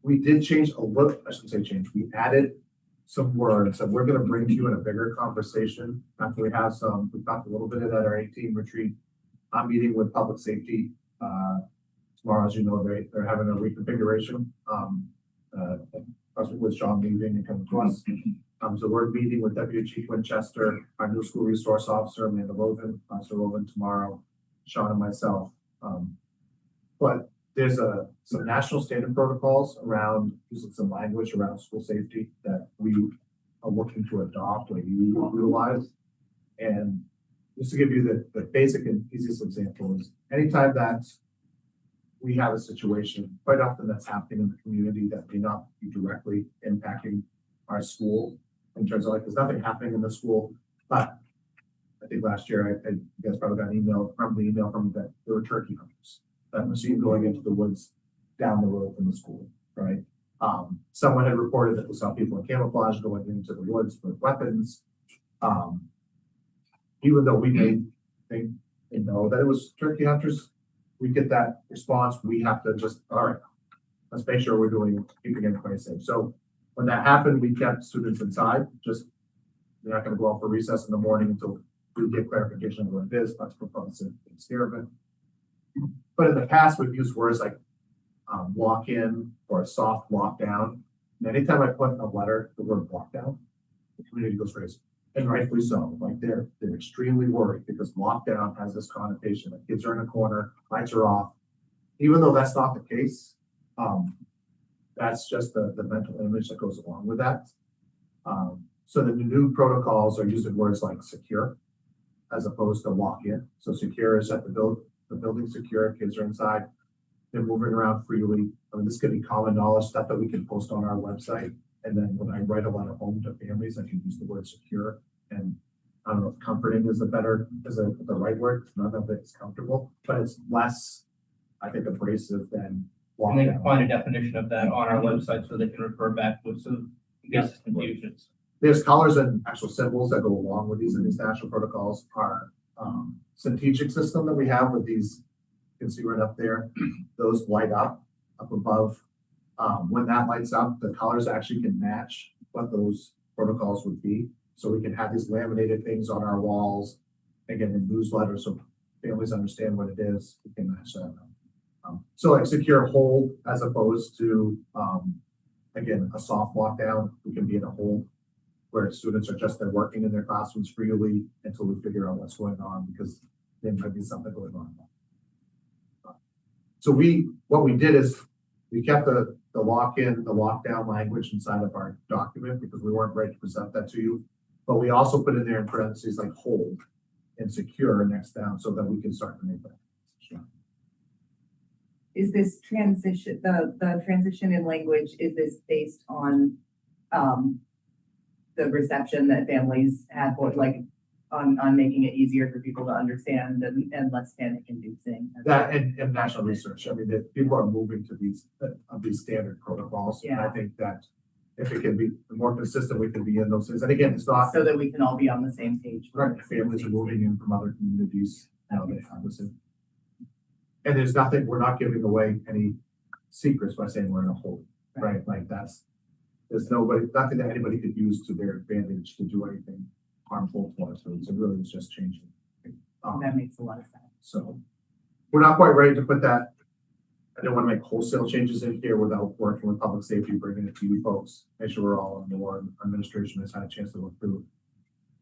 Speaker 2: We did change a little, I shouldn't say change, we added some words that we're going to bring to you in a bigger conversation after we talked a little bit at our 18 retreat. I'm meeting with public safety tomorrow. As you know, they're having a reconfiguration. With Sean leaving and coming to us. So we're meeting with Deputy Chief Winchester, our new school resource officer, Amanda Logan, Officer Logan tomorrow, Sean and myself. But there's some national standard protocols around using some language around school safety that we are working to adopt or utilize. And just to give you the basic and easiest example is anytime that we have a situation, quite often that's happening in the community that may not be directly impacting our school in terms of like, there's nothing happening in the school, but I think last year, you guys probably got an email from that there were turkey hunters that were seen going into the woods down the road from the school, right? Someone had reported that we saw people in camouflage going into the woods with weapons. Even though we may think and know that it was turkey hunters, we get that response. We have to just, all right, let's make sure we're keeping everybody safe. So when that happened, we kept students inside. Just, they're not going to go out for recess in the morning until we get clarification of what it is. Let's propose it, take care of it. But in the past, we've used words like lock in or a soft lockdown. And anytime I put in a letter the word lockdown, the community goes crazy. And rightfully so. Like they're extremely worried because lockdown has this connotation that kids are in a corner, lights are off. Even though that's not the case, that's just the mental image that goes along with that. So the new protocols are using words like secure as opposed to lock in. So secure is that the building secure, kids are inside, they're moving around freely. I mean, this could be common knowledge stuff that we can post on our website. And then when I write a letter home to families, I can use the word secure. And I don't know if comforting is the right word. None of it's comfortable, but it's less, I think, abrasive than
Speaker 9: And they can
Speaker 2: lockdown.
Speaker 9: find a definition of that on our website so they can refer back to it. So in case it's confusions.
Speaker 2: There's colors and actual symbols that go along with these, and these national protocols are strategic system that we have with these, you can see right up there, those light up above. When that lights up, the colors actually can match what those protocols would be. So we can have these laminated things on our walls, again, in newsletters, so families understand what it is. We can match that up. So like secure hold as opposed to, again, a soft lockdown. We can be in a hold where students are just there working in their classrooms freely until we figure out what's going on because there might be something going on. So what we did is we kept the lock-in, the lockdown language inside of our document because we weren't ready to present that to you. But we also put in there in parentheses like hold and secure next down so that we can start to make that.
Speaker 4: Is this transition, the transition in language, is this based on the reception that families have, or like on making it easier for people to understand and less panic inducing?
Speaker 2: That and national research. I mean, that people are moving to these standard protocols.
Speaker 4: Yeah.
Speaker 2: And I think that if it can be more consistent, we can be in those things. And again, it's not
Speaker 4: So that we can all be on the same page.
Speaker 2: right. Families are moving in from other communities. Now they have this. And there's nothing, we're not giving away any secrets by saying we're in a hold, right? Like there's nothing that anybody could use to their advantage to do anything harmful to us. So it really is just changing.
Speaker 4: That makes a lot of sense.
Speaker 2: So we're not quite ready to put that. I didn't want to make wholesale changes in here without working with public safety, bringing it to you folks, make sure we're all on board. Administration has had a chance to look through.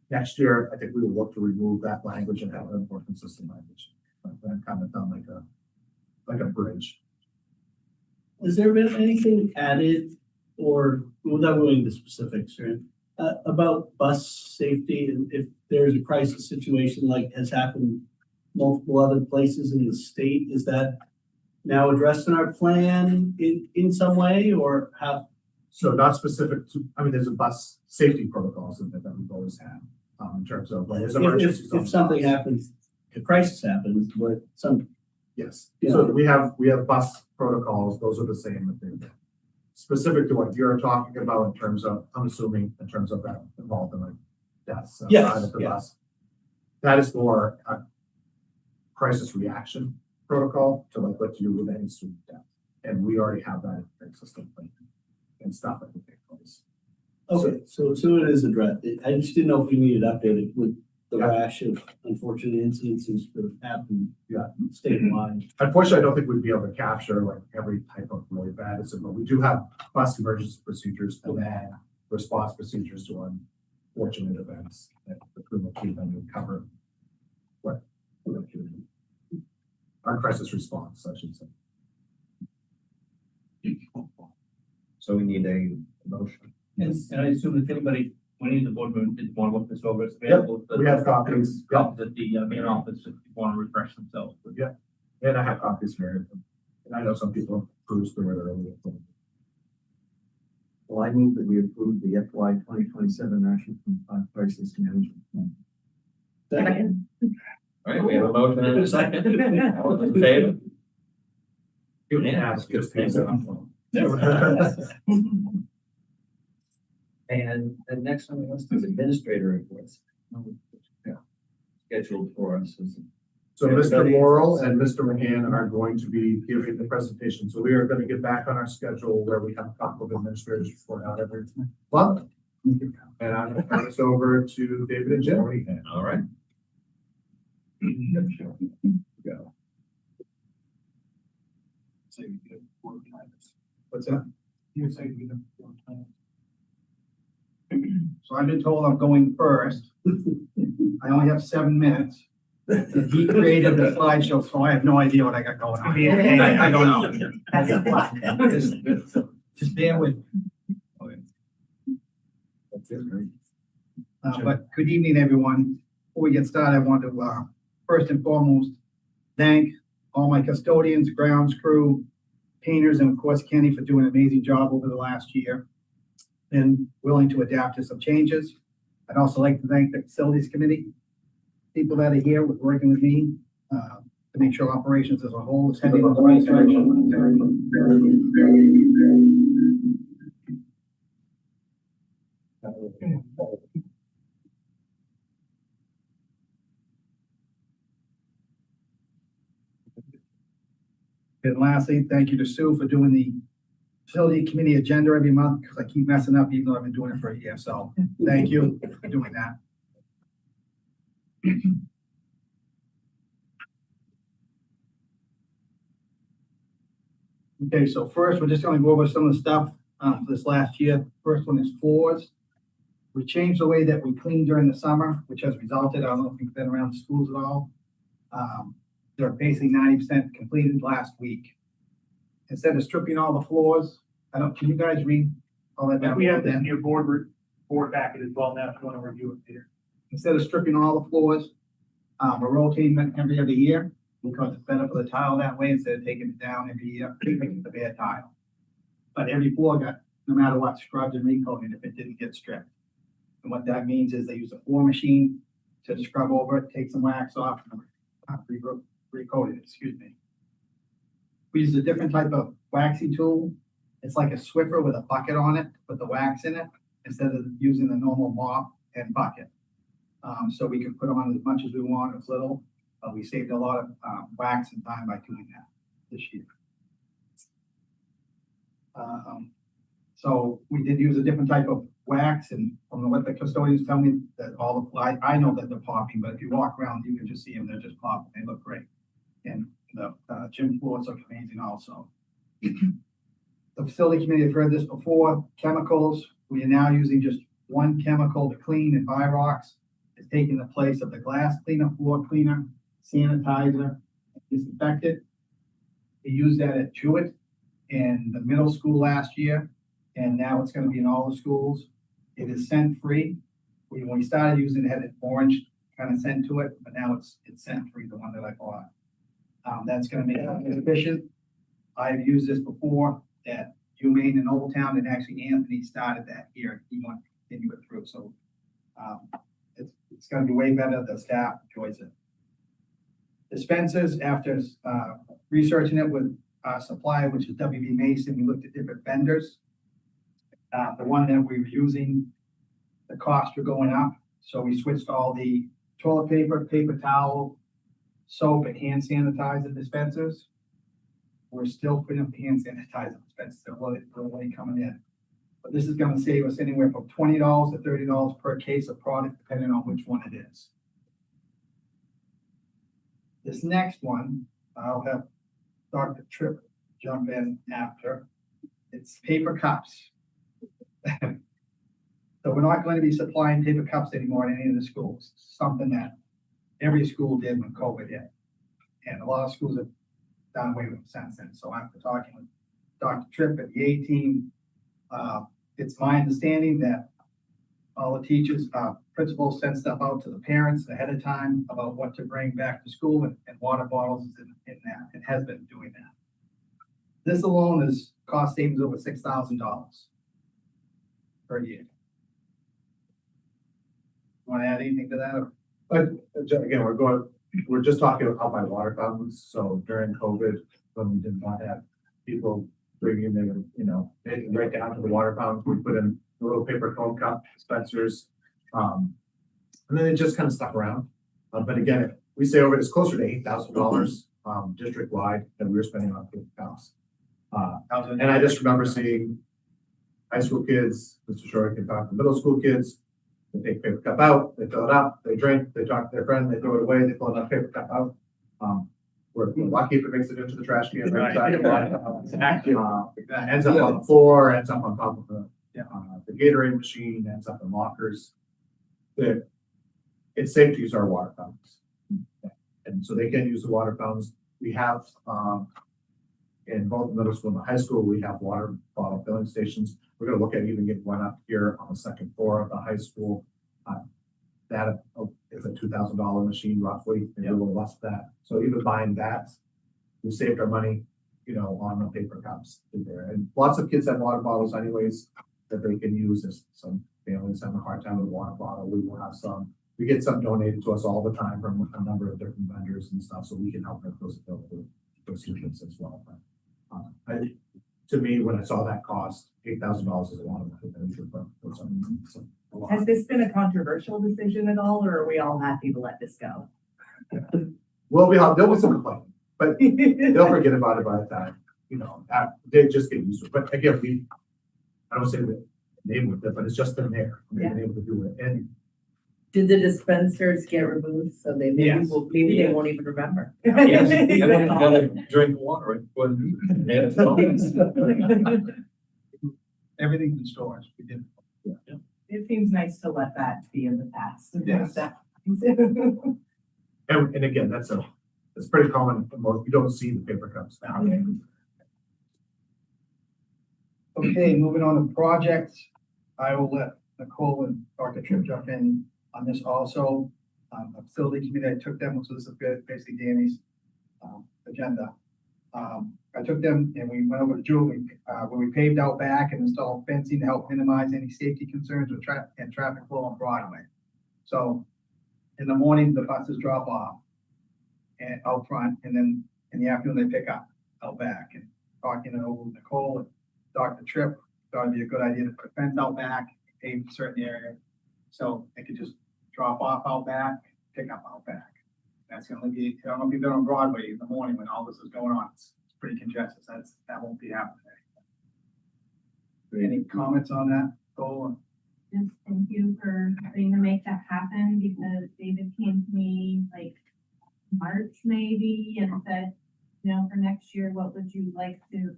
Speaker 2: Next year, I think we will look to remove that language and have a more consistent language. I've kind of done like a bridge.
Speaker 7: Has there been anything added or without going into specifics, right, about bus safety and if there's a crisis situation like has happened multiple other places in the state, is that now addressed in our plan in some way, or how?
Speaker 2: So not specific to, I mean, there's a bus safety protocols that we've always had, in terms of, like, there's emergencies.
Speaker 7: If something happens, a crisis happens, where some,
Speaker 2: Yes, so we have bus protocols, those are the same, I think. Specific to what you're talking about in terms of, I'm assuming, in terms of that involved in like deaths
Speaker 7: Yes,
Speaker 2: outside of the
Speaker 7: yeah.
Speaker 2: bus. That is more a crisis reaction protocol to like what to do with any student death. And we already have that in system and stuff that will take place.
Speaker 7: okay, so it is addressed. I just didn't know if we needed updated with the
Speaker 2: Yeah.
Speaker 7: rash of unfortunate incidences that have happened, statewide.
Speaker 2: Unfortunately, I don't think we'd be able to capture like every type of really bad incident, but we do have bus emergency procedures and then response procedures to unfortunate events that the criminal chief then cover. What? Our crisis response, I should say.
Speaker 1: So we need a motion.
Speaker 9: And I assume if anybody, when any of the board members did want to look this over, it's available.
Speaker 2: We have copies.
Speaker 9: Copies at the main office if you want to refresh themselves.
Speaker 2: And I have copies here. And I know some people cruised through it earlier.
Speaker 5: Well, I move that we approve the FY 2027 National Crisis Management Plan.
Speaker 7: Second.
Speaker 1: All right, we have a motion and a second. All those in favor?
Speaker 2: You can
Speaker 1: Yeah,
Speaker 2: ask,
Speaker 1: good.
Speaker 2: just because
Speaker 1: And the next on the list is administrator reports. Yeah. Scheduled for us is.
Speaker 2: So Mr. Morrell and Mr. McGann are going to be giving the presentation. So we are going to get back on our schedule where we have a couple of administrators report out every month. And I'm going to turn this over to David and Jim.
Speaker 1: All right.
Speaker 2: Go.
Speaker 3: What's that? So I've been told I'm going first. I only have 7 minutes. And he created the slideshow, so I have no idea what I got going on. I don't know.
Speaker 4: That's a plan.
Speaker 3: Just bear with me.
Speaker 2: That's it, right?
Speaker 3: But good evening, everyone. Before we get started, I want to, first and foremost, thank all my custodians, grounds crew, painters, and of course Kenny for doing an amazing job over the last year and willing to adapt to some changes. I'd also like to thank the facilities committee, people that are here working with me to make sure operations as a whole is heading in the right direction. And lastly, thank you to Sue for doing the facility committee agenda every month, because I keep messing up even though I've been doing it for a year. So thank you for doing that. Okay, so first, we're just gonna go over some of the stuff for this last year. First one is floors. We changed the way that we clean during the summer, which has resulted, I don't know if you've been around schools at all. They're basically 90% completed last week. Instead of stripping all the floors, can you guys read all that down?
Speaker 11: We have this in your board packet as well now, if you want to review it later.
Speaker 3: Instead of stripping all the floors, we're rotating them every other year because it's better for the tile that way instead of taking it down every year, making the bare tile. But every floor got, no matter what, scrubbed and recoated if it didn't get stripped. And what that means is they use a floor machine to scrub over it, take some wax off, and recoat it, excuse me. We use a different type of waxing tool. It's like a Swiffer with a bucket on it, with the wax in it, instead of using the normal mop and bucket. So we can put on as much as we want, as little, but we saved a lot of wax and time by doing that this year. So we did use a different type of wax, and from what the custodians tell me, that all the, I know that they're popping, but if you walk around, you can just see them, they're just popping, they look great. And the gym floors look amazing also. The facility committee have heard this before, chemicals, we are now using just one chemical to clean, and Virox is taking the place of the glass cleaner, floor cleaner, sanitizer, disinfectant. We used that at Jewett in the middle school last year, and now it's gonna be in all the schools. It is scent-free. When we started using it, had an orange kind of scent to it, but now it's scent-free, the one that I bought. That's gonna make it efficient. I've used this before at Humane in Oldtown, and actually Anthony started that here. He wants to continue it through, so, it's gonna be way better. The staff enjoys it. Dispensers, after, researching it with our supplier, which is WB Mason, we looked at different vendors. The one that we were using, the costs were going up, so we switched all the toilet paper, paper towel, soap, and hand sanitizer dispensers. We're still putting up the hand sanitizer dispensers, they're really coming in. But this is gonna save us anywhere from $20 to $30 per case of product, depending on which one it is. This next one, I'll have Dr. Tripp jump in after. It's paper cups. So we're not going to be supplying paper cups anymore in any of the schools, something that every school did when COVID hit. And a lot of schools have done away with it since then. So after talking with Dr. Tripp at the A team, it's my understanding that all the teachers, principals send stuff out to the parents ahead of time about what to bring back to school, and water bottles is in that. It has been doing that. This alone is cost savings over $6,000 per year. Want to add anything to that? Or?
Speaker 2: But again, we're just talking about my water fountains. So during COVID, when we did not have people bringing in, right down to the water fountains, we put in little paper cone cup dispensers. And then it just kind of stuck around. But again, we say over, it's closer to $8,000 district wide that we were spending on paper cups. And I just remember seeing high school kids, Mr. Shore can talk to middle school kids. They take paper cup out, they fill it up, they drink, they talk to their friend, they throw it away, they pull another paper cup out. We're lucky if it makes it into the trash can.
Speaker 3: Right.
Speaker 2: Ends up on the floor, ends up on top of the Gatorade machine, ends up in lockers. It's safe to use our water fountains. And so they can use the water fountains. We have, in both the middle school and the high school, we have water bottle filling stations. We're going to look at even getting one up here on the second floor of the high school. That is a $2,000 machine roughly, and a little less than that. So even buying that, we saved our money, on the paper cups there. And lots of kids have water bottles anyways that they can use. If some families have a hard time with a water bottle, we will have some. We get some donated to us all the time from a number of different vendors and stuff, so we can help them those students as well. But, to me, when I saw that cost, $8,000 is a lot of money.
Speaker 4: Has this been a controversial decision at all, or are we all happy to let this go?
Speaker 2: Well, there'll be some complaining, but they'll forget about it by the time, they just get used to it. But again, I don't say the name with it, but it's just been there. We've been able to do it. And
Speaker 4: did the dispensers get removed so they maybe
Speaker 3: Yes.
Speaker 4: they won't even remember?
Speaker 8: Drink water, right?
Speaker 3: Everything's in stores. We did.
Speaker 4: It seems nice to let that be in the past.
Speaker 2: Yes. And again, that's pretty common. You don't see the paper cups now.
Speaker 3: Okay, moving on to projects. I will let Nicole and Dr. Tripp jump in on this also. A facility committee, I took them, so this is basically Danny's agenda. I took them and we went over to Jewel, where we paved out back and installed fencing to help minimize any safety concerns with traffic flow on Broadway. So in the morning, the buses drop off and out front, and then in the afternoon, they pick up out back. And talking to Nicole and Dr. Tripp, thought it'd be a good idea to put a fence out back, pave a certain area, so they could just drop off out back, pick up out back. That's gonna be, I don't know if you've been on Broadway in the morning when all this is going on, it's pretty congested, that won't be happening. Any comments on that, Nicole?
Speaker 12: Just thank you for helping to make that happen, because David came to me like March maybe and said, for next year, what would you like to?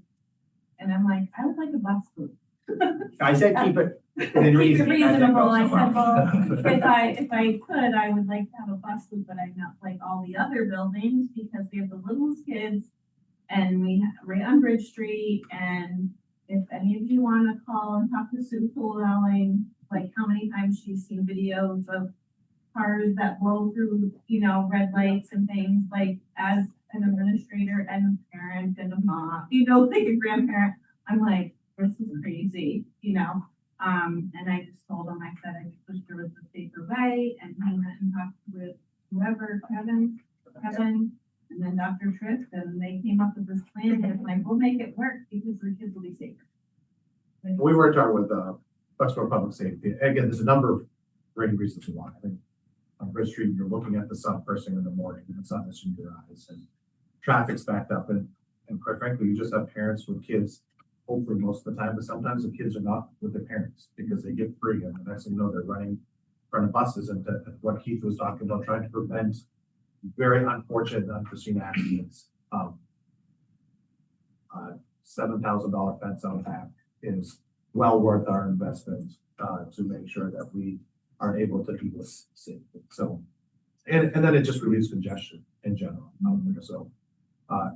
Speaker 12: And I'm like, I would like a bus loop.
Speaker 3: I said keep it within
Speaker 12: Keep it
Speaker 3: reason.
Speaker 12: reasonable. I said, well, if I could, I would like to have a bus loop, but I'm not like all the other buildings, because we have the littlest kids and we have right on Bridge Street. And if any of you want to call and talk to Sue Full-Elling, like how many times she's seen videos of cars that blow through, red lights and things, like as an administrator and a parent and a mom, you know, like a grandparent. I'm like, this is crazy, you know? And I just told him, I said, I just wish there was a safer way, and he went and talked with whoever, Kevin, and then Dr. Tripp, and they came up with this plan, and it's like, we'll make it work because the kids will be safer.
Speaker 2: We worked hard with, Foxborough Public Safety. Again, there's a number of great reasons why. I think on Bridge Street, you're looking at the sun first thing in the morning, and the sun is in your eyes, and traffic's backed up, and quite frankly, you just have parents with kids, hopefully most of the time, but sometimes the kids are not with their parents because they get free, and the next thing you know, they're running in front of buses, and what Keith was talking about, trying to prevent very unfortunate, unforeseen accidents. $7,000 fence out back is well worth our investment to make sure that we are able to do this safely. So, and then it just relieves congestion in general out there. So,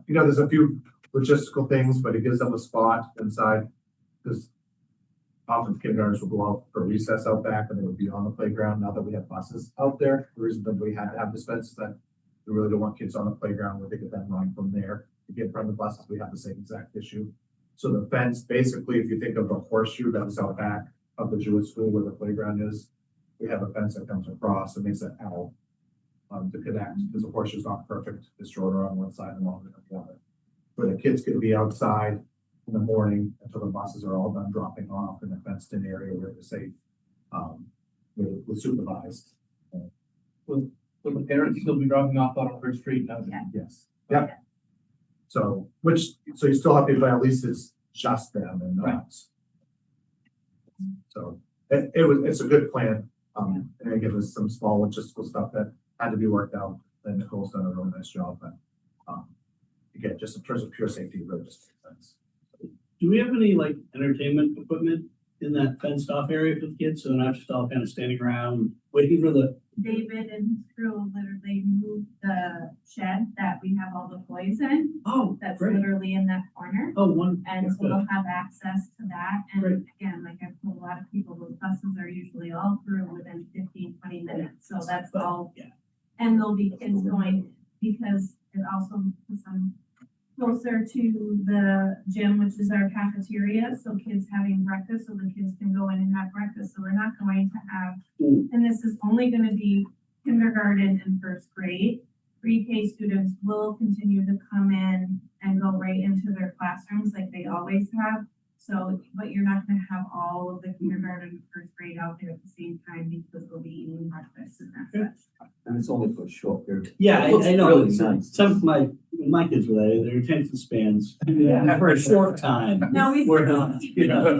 Speaker 2: you know, there's a few logistical things, but it gives them a spot inside, because often kindergartners will go out for recess out back and they would be on the playground. Now that we have buses out there, the reason that we had to have this fence is that we really don't want kids on the playground where they get then run from there to get in front of the buses. We have the same exact issue. So the fence, basically, if you think of a horseshoe that is out back of the Jewish school where the playground is, we have a fence that comes across and makes an L to connect, because the horseshoe is not perfect. It's shorter on one side and longer on the other. Where the kids can be outside in the morning until the buses are all done dropping off in a fenced-in area where they're safe, with supervised.
Speaker 9: Will the parents still be dropping off on Bridge Street now?
Speaker 12: Yeah.
Speaker 2: Yes. Yep. So you still have to, but at least it's just them and not. So it's a good plan. And again, there's some small logistical stuff that had to be worked out. And Nicole's done a really nice job, but again, just in terms of pure safety, it really just makes sense.
Speaker 7: Do we have any like entertainment equipment in that fenced off area for the kids? So they're not just all kind of standing around waiting for the.
Speaker 12: David and his crew literally moved the shed that we have all the toys in.
Speaker 7: Oh,
Speaker 12: That's
Speaker 7: great.
Speaker 12: literally in that corner.
Speaker 7: Oh, one.
Speaker 12: And so
Speaker 7: good.
Speaker 12: they'll have access to that. And
Speaker 7: Great.
Speaker 12: again, like I've told a lot of people, those buses are usually all through within 15, 20 minutes. So that's all.
Speaker 7: Yeah.
Speaker 12: And there'll be kids going, because it also puts them closer to the gym, which is our cafeteria. So kids having breakfast, so the kids can go in and have breakfast. So we're not going to have, and this is only going to be kindergarten and first grade. Pre-K students will continue to come in and go right into their classrooms like they always have. So, but you're not going to have all of the kindergarten and first grade out there at the same time, because they'll be eating breakfast and that's such.
Speaker 5: And it's only for a short period.
Speaker 7: Yeah,
Speaker 5: It looks
Speaker 7: I know.
Speaker 5: really nice.
Speaker 7: Some of my kids were there, their attention spans for a short time.
Speaker 12: No, we.
Speaker 7: We're not, you know.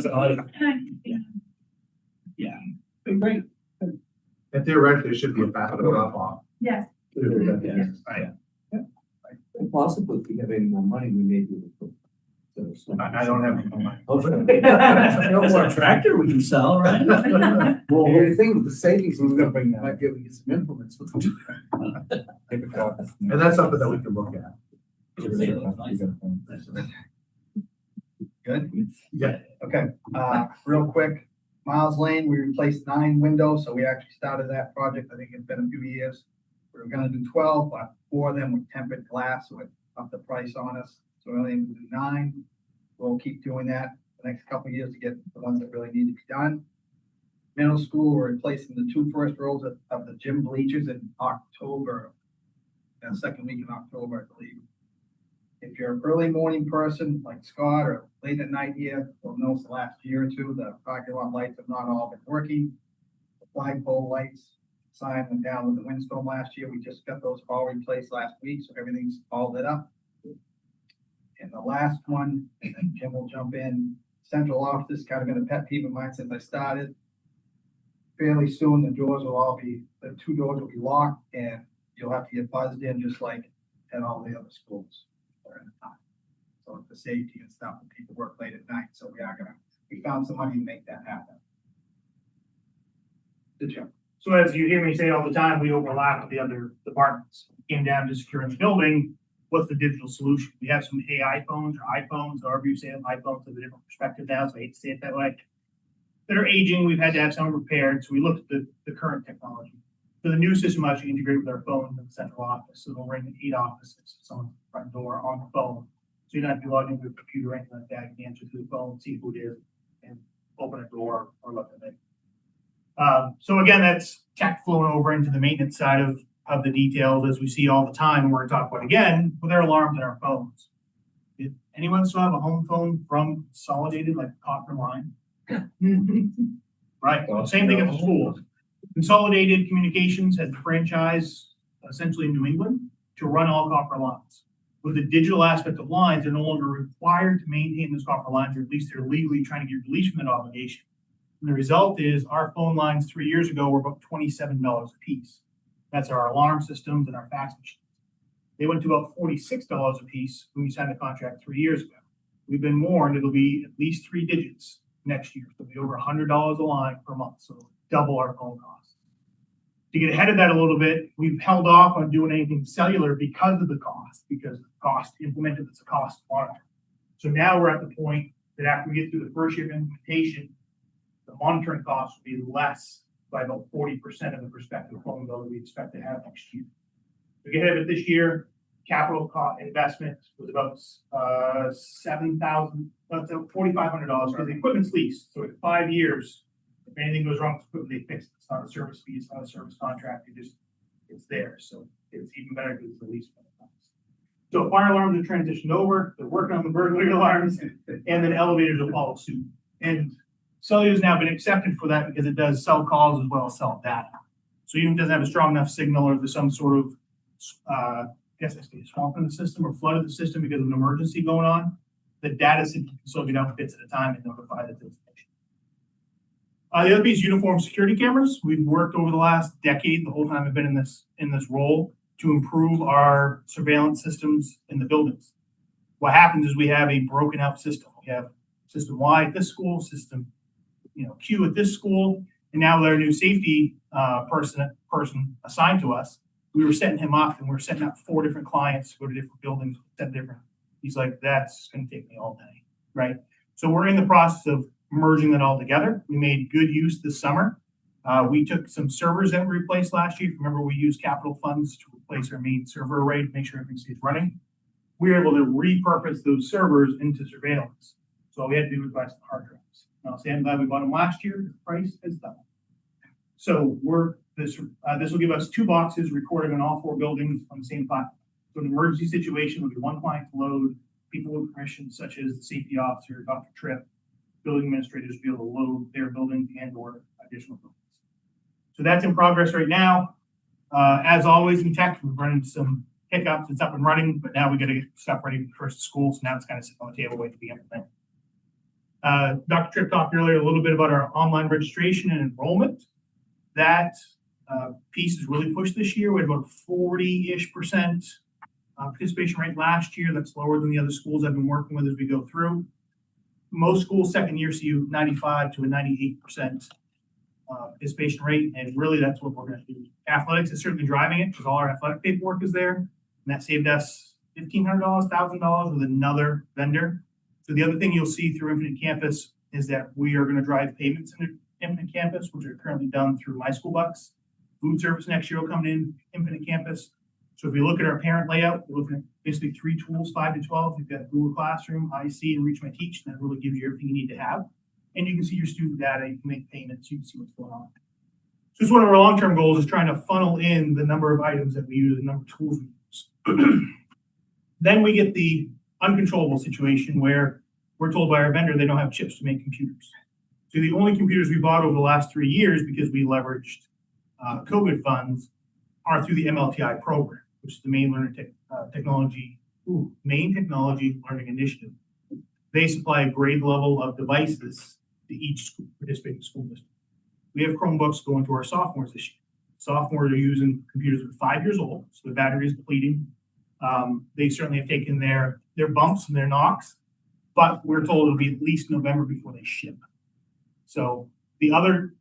Speaker 7: Yeah. Great.
Speaker 2: And theoretically, it should be a faster drop off.
Speaker 12: Yes.
Speaker 5: And possibly if we have any more money, we may be able to put.
Speaker 11: I don't have any money.
Speaker 7: No more tractor we can sell, right?
Speaker 5: Well, the thing with the savings, we're gonna bring that, might be able to get some implements with them.
Speaker 2: And that's something that we can look at.
Speaker 11: Good?
Speaker 2: Yeah.
Speaker 11: Okay, real quick, Miles Lane, we replaced 9 windows, so we actually started that project, I think it's been a few years. We were gonna do 12, but 4 of them were tempered glass, so it upped the price on us. So we're only able to do 9. We'll keep doing that the next couple of years to get the ones that really need to be done. Middle school, we're replacing the 2 first rows of the gym bleachers in October, the second week in October, I believe. If you're an early morning person like Scott or late at night here, you'll notice the last year or two, the parking lot lights have not all been working. The flagpole lights, sign went down with the windstorm last year. We just got those all replaced last week, so everything's all lit up. And the last one, and then Jim will jump in, central office, kind of been a pet peeve of mine since I started. Fairly soon, the 2 doors will be locked, and you'll have to get buzzed in just like at all the other schools. So for safety and stuff, and people work late at night, so we found some money to make that happen. Good job.
Speaker 13: So as you hear me say all the time, we overlap with the other departments. Came down to securing the building. What's the digital solution? We have some AI phones or iPhones, however you say it, iPhones have a different perspective now, so I hate to say it that way, that are aging. We've had to have some repaired, so we looked at the current technology. So the new system will actually integrate with our phone in the central office, so it'll ring 8 offices, someone's front door on the phone. So you don't have to log into a computer or anything like that, you can answer through the phone, see who it is, and open a door or look at it. So again, that's tech flowing over into the maintenance side of the details, as we see all the time, and we're gonna talk about again, with our alarms and our phones. Did anyone still have a home phone from Consolidated, like copper line? Right, same thing at the schools. Consolidated Communications has the franchise, essentially in New England, to run all copper lines. With the digital aspect of lines, they're no longer required to maintain those copper lines, or at least they're legally trying to get released from that obligation. And the result is our phone lines 3 years ago were about $27 a piece. That's our alarm systems and our fax machines. They went to about $46 a piece when we signed the contract 3 years ago. We've been warned it'll be at least 3 digits next year. It'll be over $100 a line per month, so double our phone cost. To get ahead of that a little bit, we've held off on doing anything cellular because of the cost, because the cost implemented, it's a cost to monitor. So now we're at the point that after we get through the first year of implementation, the monitoring costs will be less by about 40% of the prospective phone bill that we expect to have next year. To get ahead of it this year, capital cost investment was about $4,500 because the equipment's leased. So in 5 years, if anything goes wrong with the equipment, they fix it. It's not a service fee, it's not a service contract, it's there. So it's even better because it's the lease. So fire alarms are transitioned over, they're working on the burglary alarms, and then elevators will follow suit. And cellular has now been accepted for that because it does cell calls as well as cell data. So even if it doesn't have a strong enough signal, or there's some sort of swamp in the system or flood of the system because of an emergency going on, the data system can still be down bits at a time and notify the destination. The other piece is uniform security cameras. We've worked over the last decade, the whole time I've been in this role, to improve our surveillance systems in the buildings. What happens is we have a broken out system. We have system Y at this school, system Q at this school, and now with our new safety person assigned to us, we were setting him up, and we were setting up 4 different clients to go to different buildings, 10 different. He's like, that's going to take me all day, right? So we're in the process of merging that all together. We made good use this summer. We took some servers that we replaced last year. Remember, we used capital funds to replace our main server array to make sure everything stays running. We were able to repurpose those servers into surveillance. So all we had to do was buy some hard drives. Now, say I'm glad we bought them last year. The price is double. So this will give us 2 boxes recording on all 4 buildings on the same platform. So an emergency situation will be 1 client to load, people with permission, such as the safety officer, Dr. Tripp, building administrators, be able to load their building and/or additional buildings. So that's in progress right now. As always in tech, we've run into some hiccups. It's up and running, but now we got to get stuff ready for the first school. So now it's kind of sitting on the table waiting to be implemented. Dr. Tripp talked earlier a little bit about our online registration and enrollment. That piece is really pushed this year. We had about 40-ish% participation rate last year. That's lower than the other schools I've been working with as we go through. Most schools second year see 95 to a 98% participation rate, and really that's what we're going to do. Athletics is certainly driving it because all our athletic paperwork is there, and that saved us $1,500, $1,000 with another vendor. So the other thing you'll see through Infinite Campus is that we are going to drive payments into Infinite Campus, which are currently done through My School Bucks. Food service next year will come in Infinite Campus. So if you look at our parent layout, we're looking at basically 3 tools, 5 to 12. You've got Google Classroom, IC, and Reach My Teach. That really gives you everything you need to have. And you can see your student data, you can make payments, you can see what's going on. So it's one of our long-term goals is trying to funnel in the number of items that we use, the number of tools we use. Then we get the uncontrollable situation where we're told by our vendor they don't have chips to make computers. So the only computers we bought over the last 3 years, because we leveraged COVID funds, are through the MLTI program, which is the Maine Maine Technology Learning Initiative. They supply a grade level of devices to each participating school district. We have Chromebooks going to our sophomores this year. Sophomores are using computers that are 5 years old, so the battery is depleting. They certainly have taken their bumps and their knocks, but we're told it'll be at least November before they ship. So the other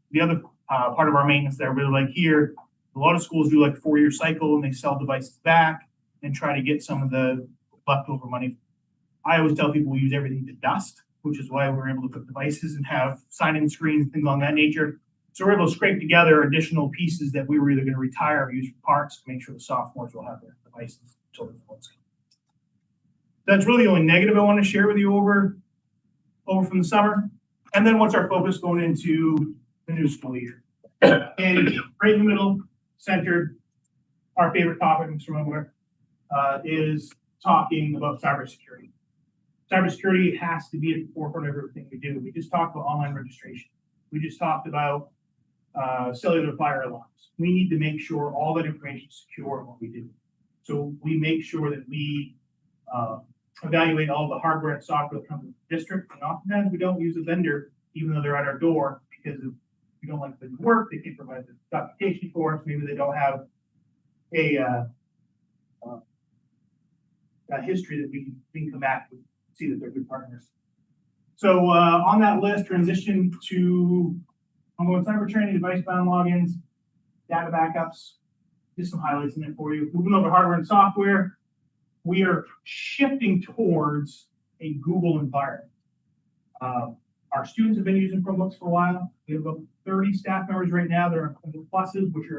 Speaker 13: part of our maintenance that I really like here, a lot of schools do like a 4-year cycle and they sell devices back and try to get some of the leftover money. I always tell people we use everything to dust, which is why we're able to put devices and have sign-in screens, things on that nature. So we're able to scrape together additional pieces that we were either gonna retire or use for parts to make sure the sophomores will have their devices until the phones come. That's really the only negative I want to share with you over from the summer. And then what's our focus going into the new school year? And right in the middle, centered, our favorite topic, Mr. Mumler, is talking about cybersecurity. Cybersecurity has to be at the forefront of everything we do. We just talked about online registration. We just talked about cellular fire alarms. We need to make sure all that information is secure in what we do. So we make sure that we evaluate all the hardware and software that comes with the district. And oftentimes we don't use a vendor, even though they're at our door, because if we don't like the work, they can't provide the documentation for us. Maybe they don't have a history that we can come back and see that they're good partners. So on that list, transition to ongoing cyber training, device-bound logins, data backups, just some highlights in there for you. Moving over to hardware and software, we are shifting towards a Google environment. Our students have been using Chromebooks for a while. We have about 30 staff members right now that are on Chromebook Pluses, which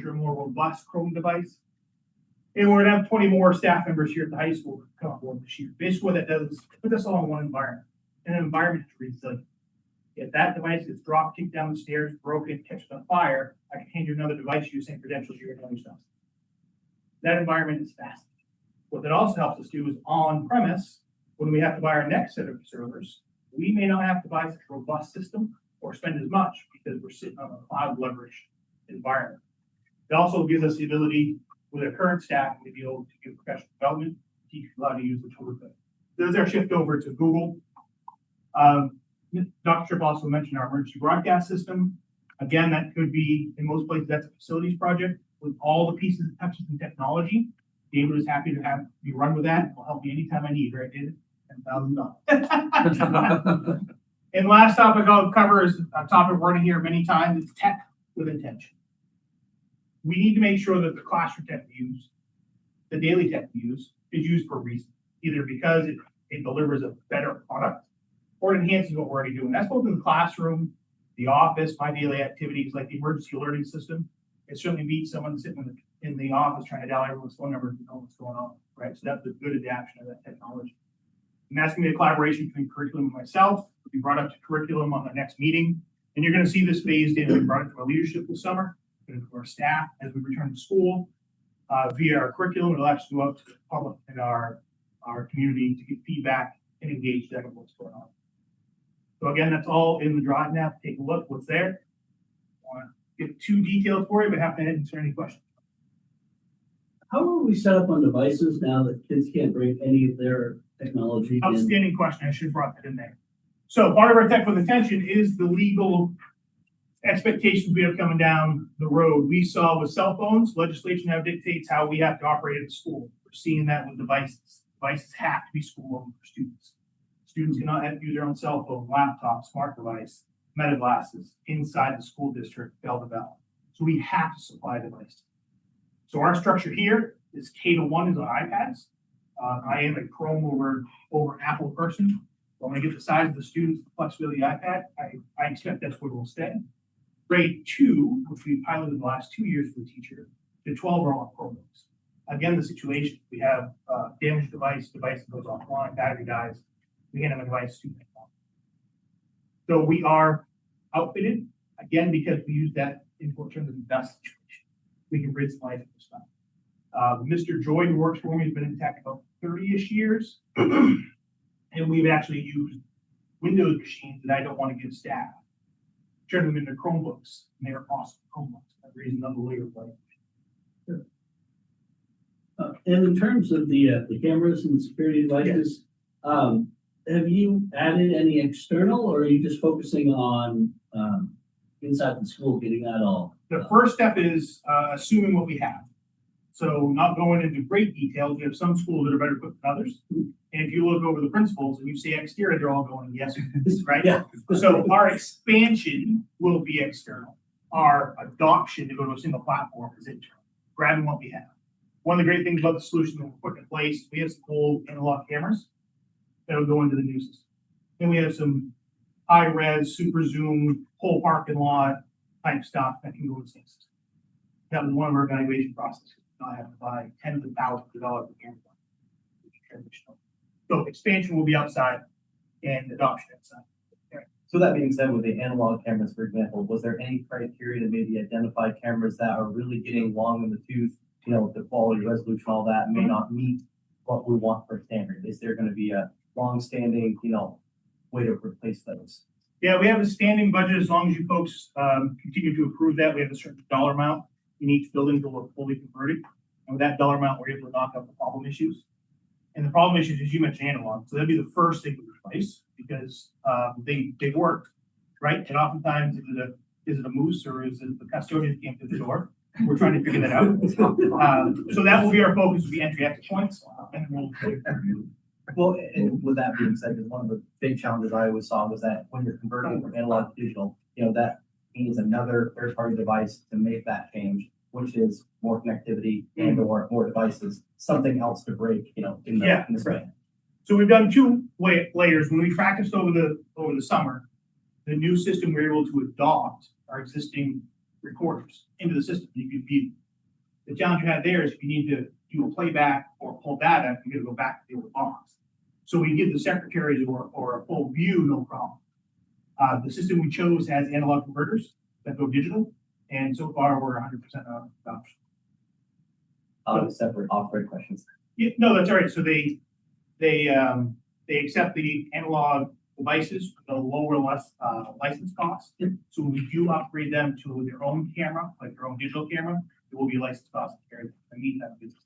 Speaker 13: are a more robust Chrome device. And we're gonna have 20 more staff members here at the high school come on board this year. Basically what that does is put us all in one environment. And an environment is resilient. If that device gets dropped, kicked down the stairs, broken, catches on fire, I can hand you another device, use same credentials, you're doing yourself. That environment is fast. What that also helps us do is on premise, when we have to buy our next set of servers, we may not have to buy such a robust system or spend as much because we're sitting on a cloud leverage environment. It also gives us the ability with our current staff to be able to give professional development, teach people how to use the tool. There's our shift over to Google. Dr. Tripp also mentioned our emergency broadcast system. Again, that could be, in most places, that's a facilities project with all the pieces and touches and technology. David is happy to have you run with that. We'll help you anytime I need, right, David? $10,000. And last topic I'll cover is a topic we're going to hear many times. It's tech with intention. We need to make sure that the classroom tech we use, the daily tech we use, is used for a reason. Either because it delivers a better product or it enhances what we're already doing. That's both in the classroom, the office, my daily activities like the emergency alerting system. It certainly beats someone sitting in the office trying to dial everyone's phone number to know what's going on, right? So that's a good adaptation of that technology. And that's gonna be a collaboration between curriculum and myself. We brought up to curriculum on the next meeting, and you're gonna see this phased in. We brought it to our leadership this summer, and to our staff as we return to school. Via our curriculum, it'll actually go out to the public and our community to get feedback and engage them with what's going on. So again, that's all in the drive now. Take a look what's there. I want to get too detailed for you, but have to answer any questions.
Speaker 7: How are we set up on devices now that kids can't bring any of their technology in?
Speaker 13: Outstanding question. I should have brought that in there. So part of our tech with intention is the legal expectations we have coming down the road. We saw with cell phones, legislation now dictates how we have to operate at school. We're seeing that with devices. Devices have to be school-owned for students. Students cannot have to use their own cell phone, laptop, smart device, meta glasses inside the school district, bell to bell. So we have to supply devices. So our structure here is K-1 is on iPads. I am a Chrome over Apple person. When I get the size of the students, the flexibility of the iPad, I expect that's where we'll stay. Grade 2, which we piloted the last 2 years for the teacher, the 12 are on Chromebooks. Again, the situation, we have damaged device that goes offline, battery dies, we can have a device student. So we are outfitted, again, because we use that in terms of the best situation. We can bridge life at this time. Mr. Joy, who works for me, has been in tech about 30-ish years. And we've actually used Windows machines that I don't want to give staff. Turn them into Chromebooks, and they're awesome Chromebooks. That reason I'm a later player.
Speaker 7: And in terms of the cameras and security devices, have you added any external, or are you just focusing on inside the school, getting that all?
Speaker 13: The first step is assuming what we have. So not going into great details. We have some schools that are better equipped than others. And if you look over the principals and you say exterior, they're all going, yes, right?
Speaker 7: Yeah.
Speaker 13: So our expansion will be external. Our adoption to go to a single platform is internal, grabbing what we have. One of the great things about the solution that we're putting in place, we have some old analog cameras that will go into the new system. Then we have some high res, super zoom, whole parking lot, type stuff that can go in the same system. That was one of our evaluation processes. Not have to buy tens of thousands of dollars of camera. So expansion will be outside and adoption inside.
Speaker 10: So that being said, with the analog cameras, for example, was there any criteria to maybe identify cameras that are really getting long in the tooth? You know, the quality, resolution, all that may not meet what we want for standard. Is there going to be a long-standing, you know, way to replace those?
Speaker 13: Yeah, we have a standing budget as long as you folks continue to approve that. We have a certain dollar amount in each building to look fully converted. And with that dollar amount, we're able to knock out the problem issues. And the problem issues, as you mentioned, analog. So that'd be the first thing we replace because they work, right? And oftentimes, is it a moose or is it the custodian that came to the door? We're trying to figure that out. So that will be our focus, will be entry exit points. And we'll
Speaker 10: Well, and with that being said, one of the big challenges I always saw was that when you're converting from analog to digital, you know, that needs another third-party device to make that change, which is more connectivity and or more devices, something else to break, you know, in the span.
Speaker 13: So we've done two layers. When we practiced over the summer, the new system, we were able to adopt our existing recorders into the system. You could view. The challenge you had there is if you need to do a playback or pull data, you got to go back to the old box. So we give the secretaries or a full view, no problem. The system we chose has analog converters that go digital, and so far we're 100% adoption.
Speaker 10: Separate off-grid questions.
Speaker 13: Yeah, no, that's all right. So they accept the analog devices, the lower license cost. So when we do upgrade them to their own camera, like their own digital camera, it will be licensed cost to meet that business.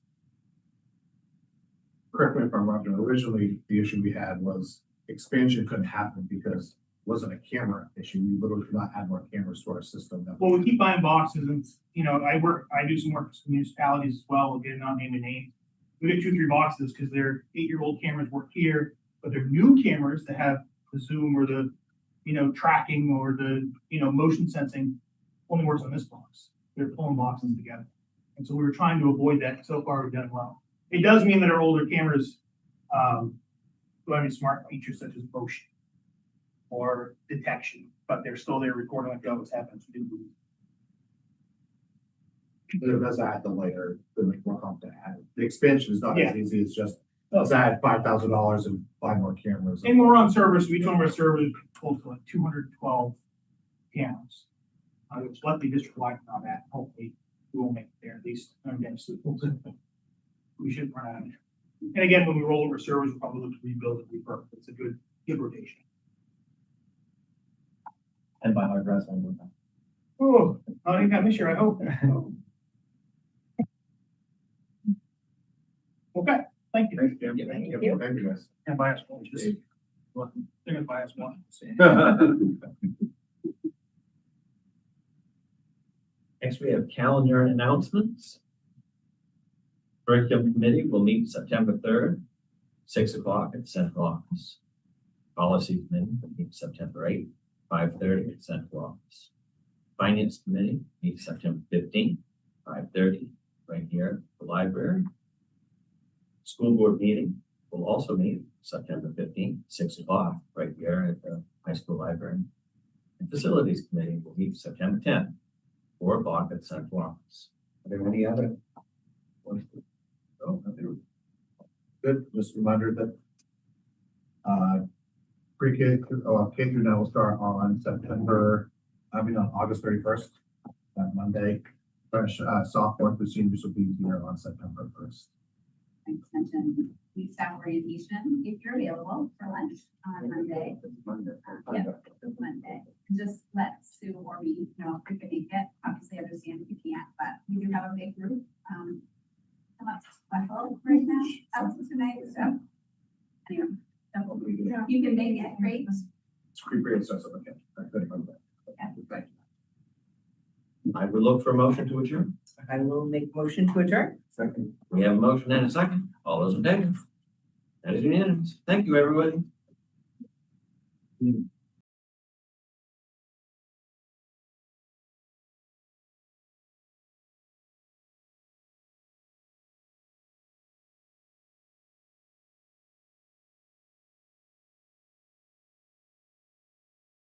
Speaker 2: Correct me if I'm wrong, originally the issue we had was expansion couldn't happen because it wasn't a camera issue. We literally could not add more cameras to our system.
Speaker 13: Well, we keep buying boxes and, you know, I do some work with municipalities as well. We'll get it on name and name. We get 2 or 3 boxes because their 8-year-old cameras work here, but they're new cameras that have the zoom or the, you know, tracking or the, you know, motion sensing only works on this box. They're pulling boxes together. And so we were trying to avoid that. So far we've done well. It does mean that our older cameras do have smart features such as motion or detection, but they're still there recording like what's happening.
Speaker 2: But it does add the layer to make more complicated. The expansion is not as
Speaker 13: Yeah.
Speaker 2: easy. It's just, let's add $5,000 and buy more cameras.
Speaker 13: And we're on servers. So each one of our servers holds like 212 cameras. Which luckily district wide not at. Hopefully we will make it there at least. We should run out of there. And again, when we roll over servers, we'll probably look to rebuild and repurpose. It's a good rotation.
Speaker 10: And buy hard drives one more time.
Speaker 13: Oh, I think that this year, I hope. Okay, thank you.
Speaker 2: Thank you. Thank you. Thank you, guys.
Speaker 13: And buy us one. Just, they're gonna buy us one.
Speaker 1: Next, we have calendar announcements. Curriculum Committee will meet September 3rd, 6 o'clock at Central Office. Policy Committee will meet September 8th, 5:30 at Central Office. Finance Committee meets September 15th, 5:30, right here at the library. School Board meeting will also meet September 15th, 6 o'clock, right here at the high school library. And Facilities Committee will meet September 10th, 4 o'clock at Central Office. Are there any other? Oh,
Speaker 2: Good, just a reminder that pre-K, K through 9 will start on August 31st, that Monday. Sophomore through seniors will be here on September 1st.
Speaker 14: Extension week staff orientation if you're available for lunch on Monday. Monday. Just let Sue or me know if you can make it. Obviously, I understand if you can't, but we do have a big group. I'm not special right now out tonight, so anyway, you can make it. Great.
Speaker 2: It's great, so okay.
Speaker 14: Okay.
Speaker 1: I would look for a motion to adjourn.
Speaker 4: I will make motion to adjourn.
Speaker 2: Second.
Speaker 1: We have a motion and a second. All those in favor? That is unanimous. Thank you, everybody.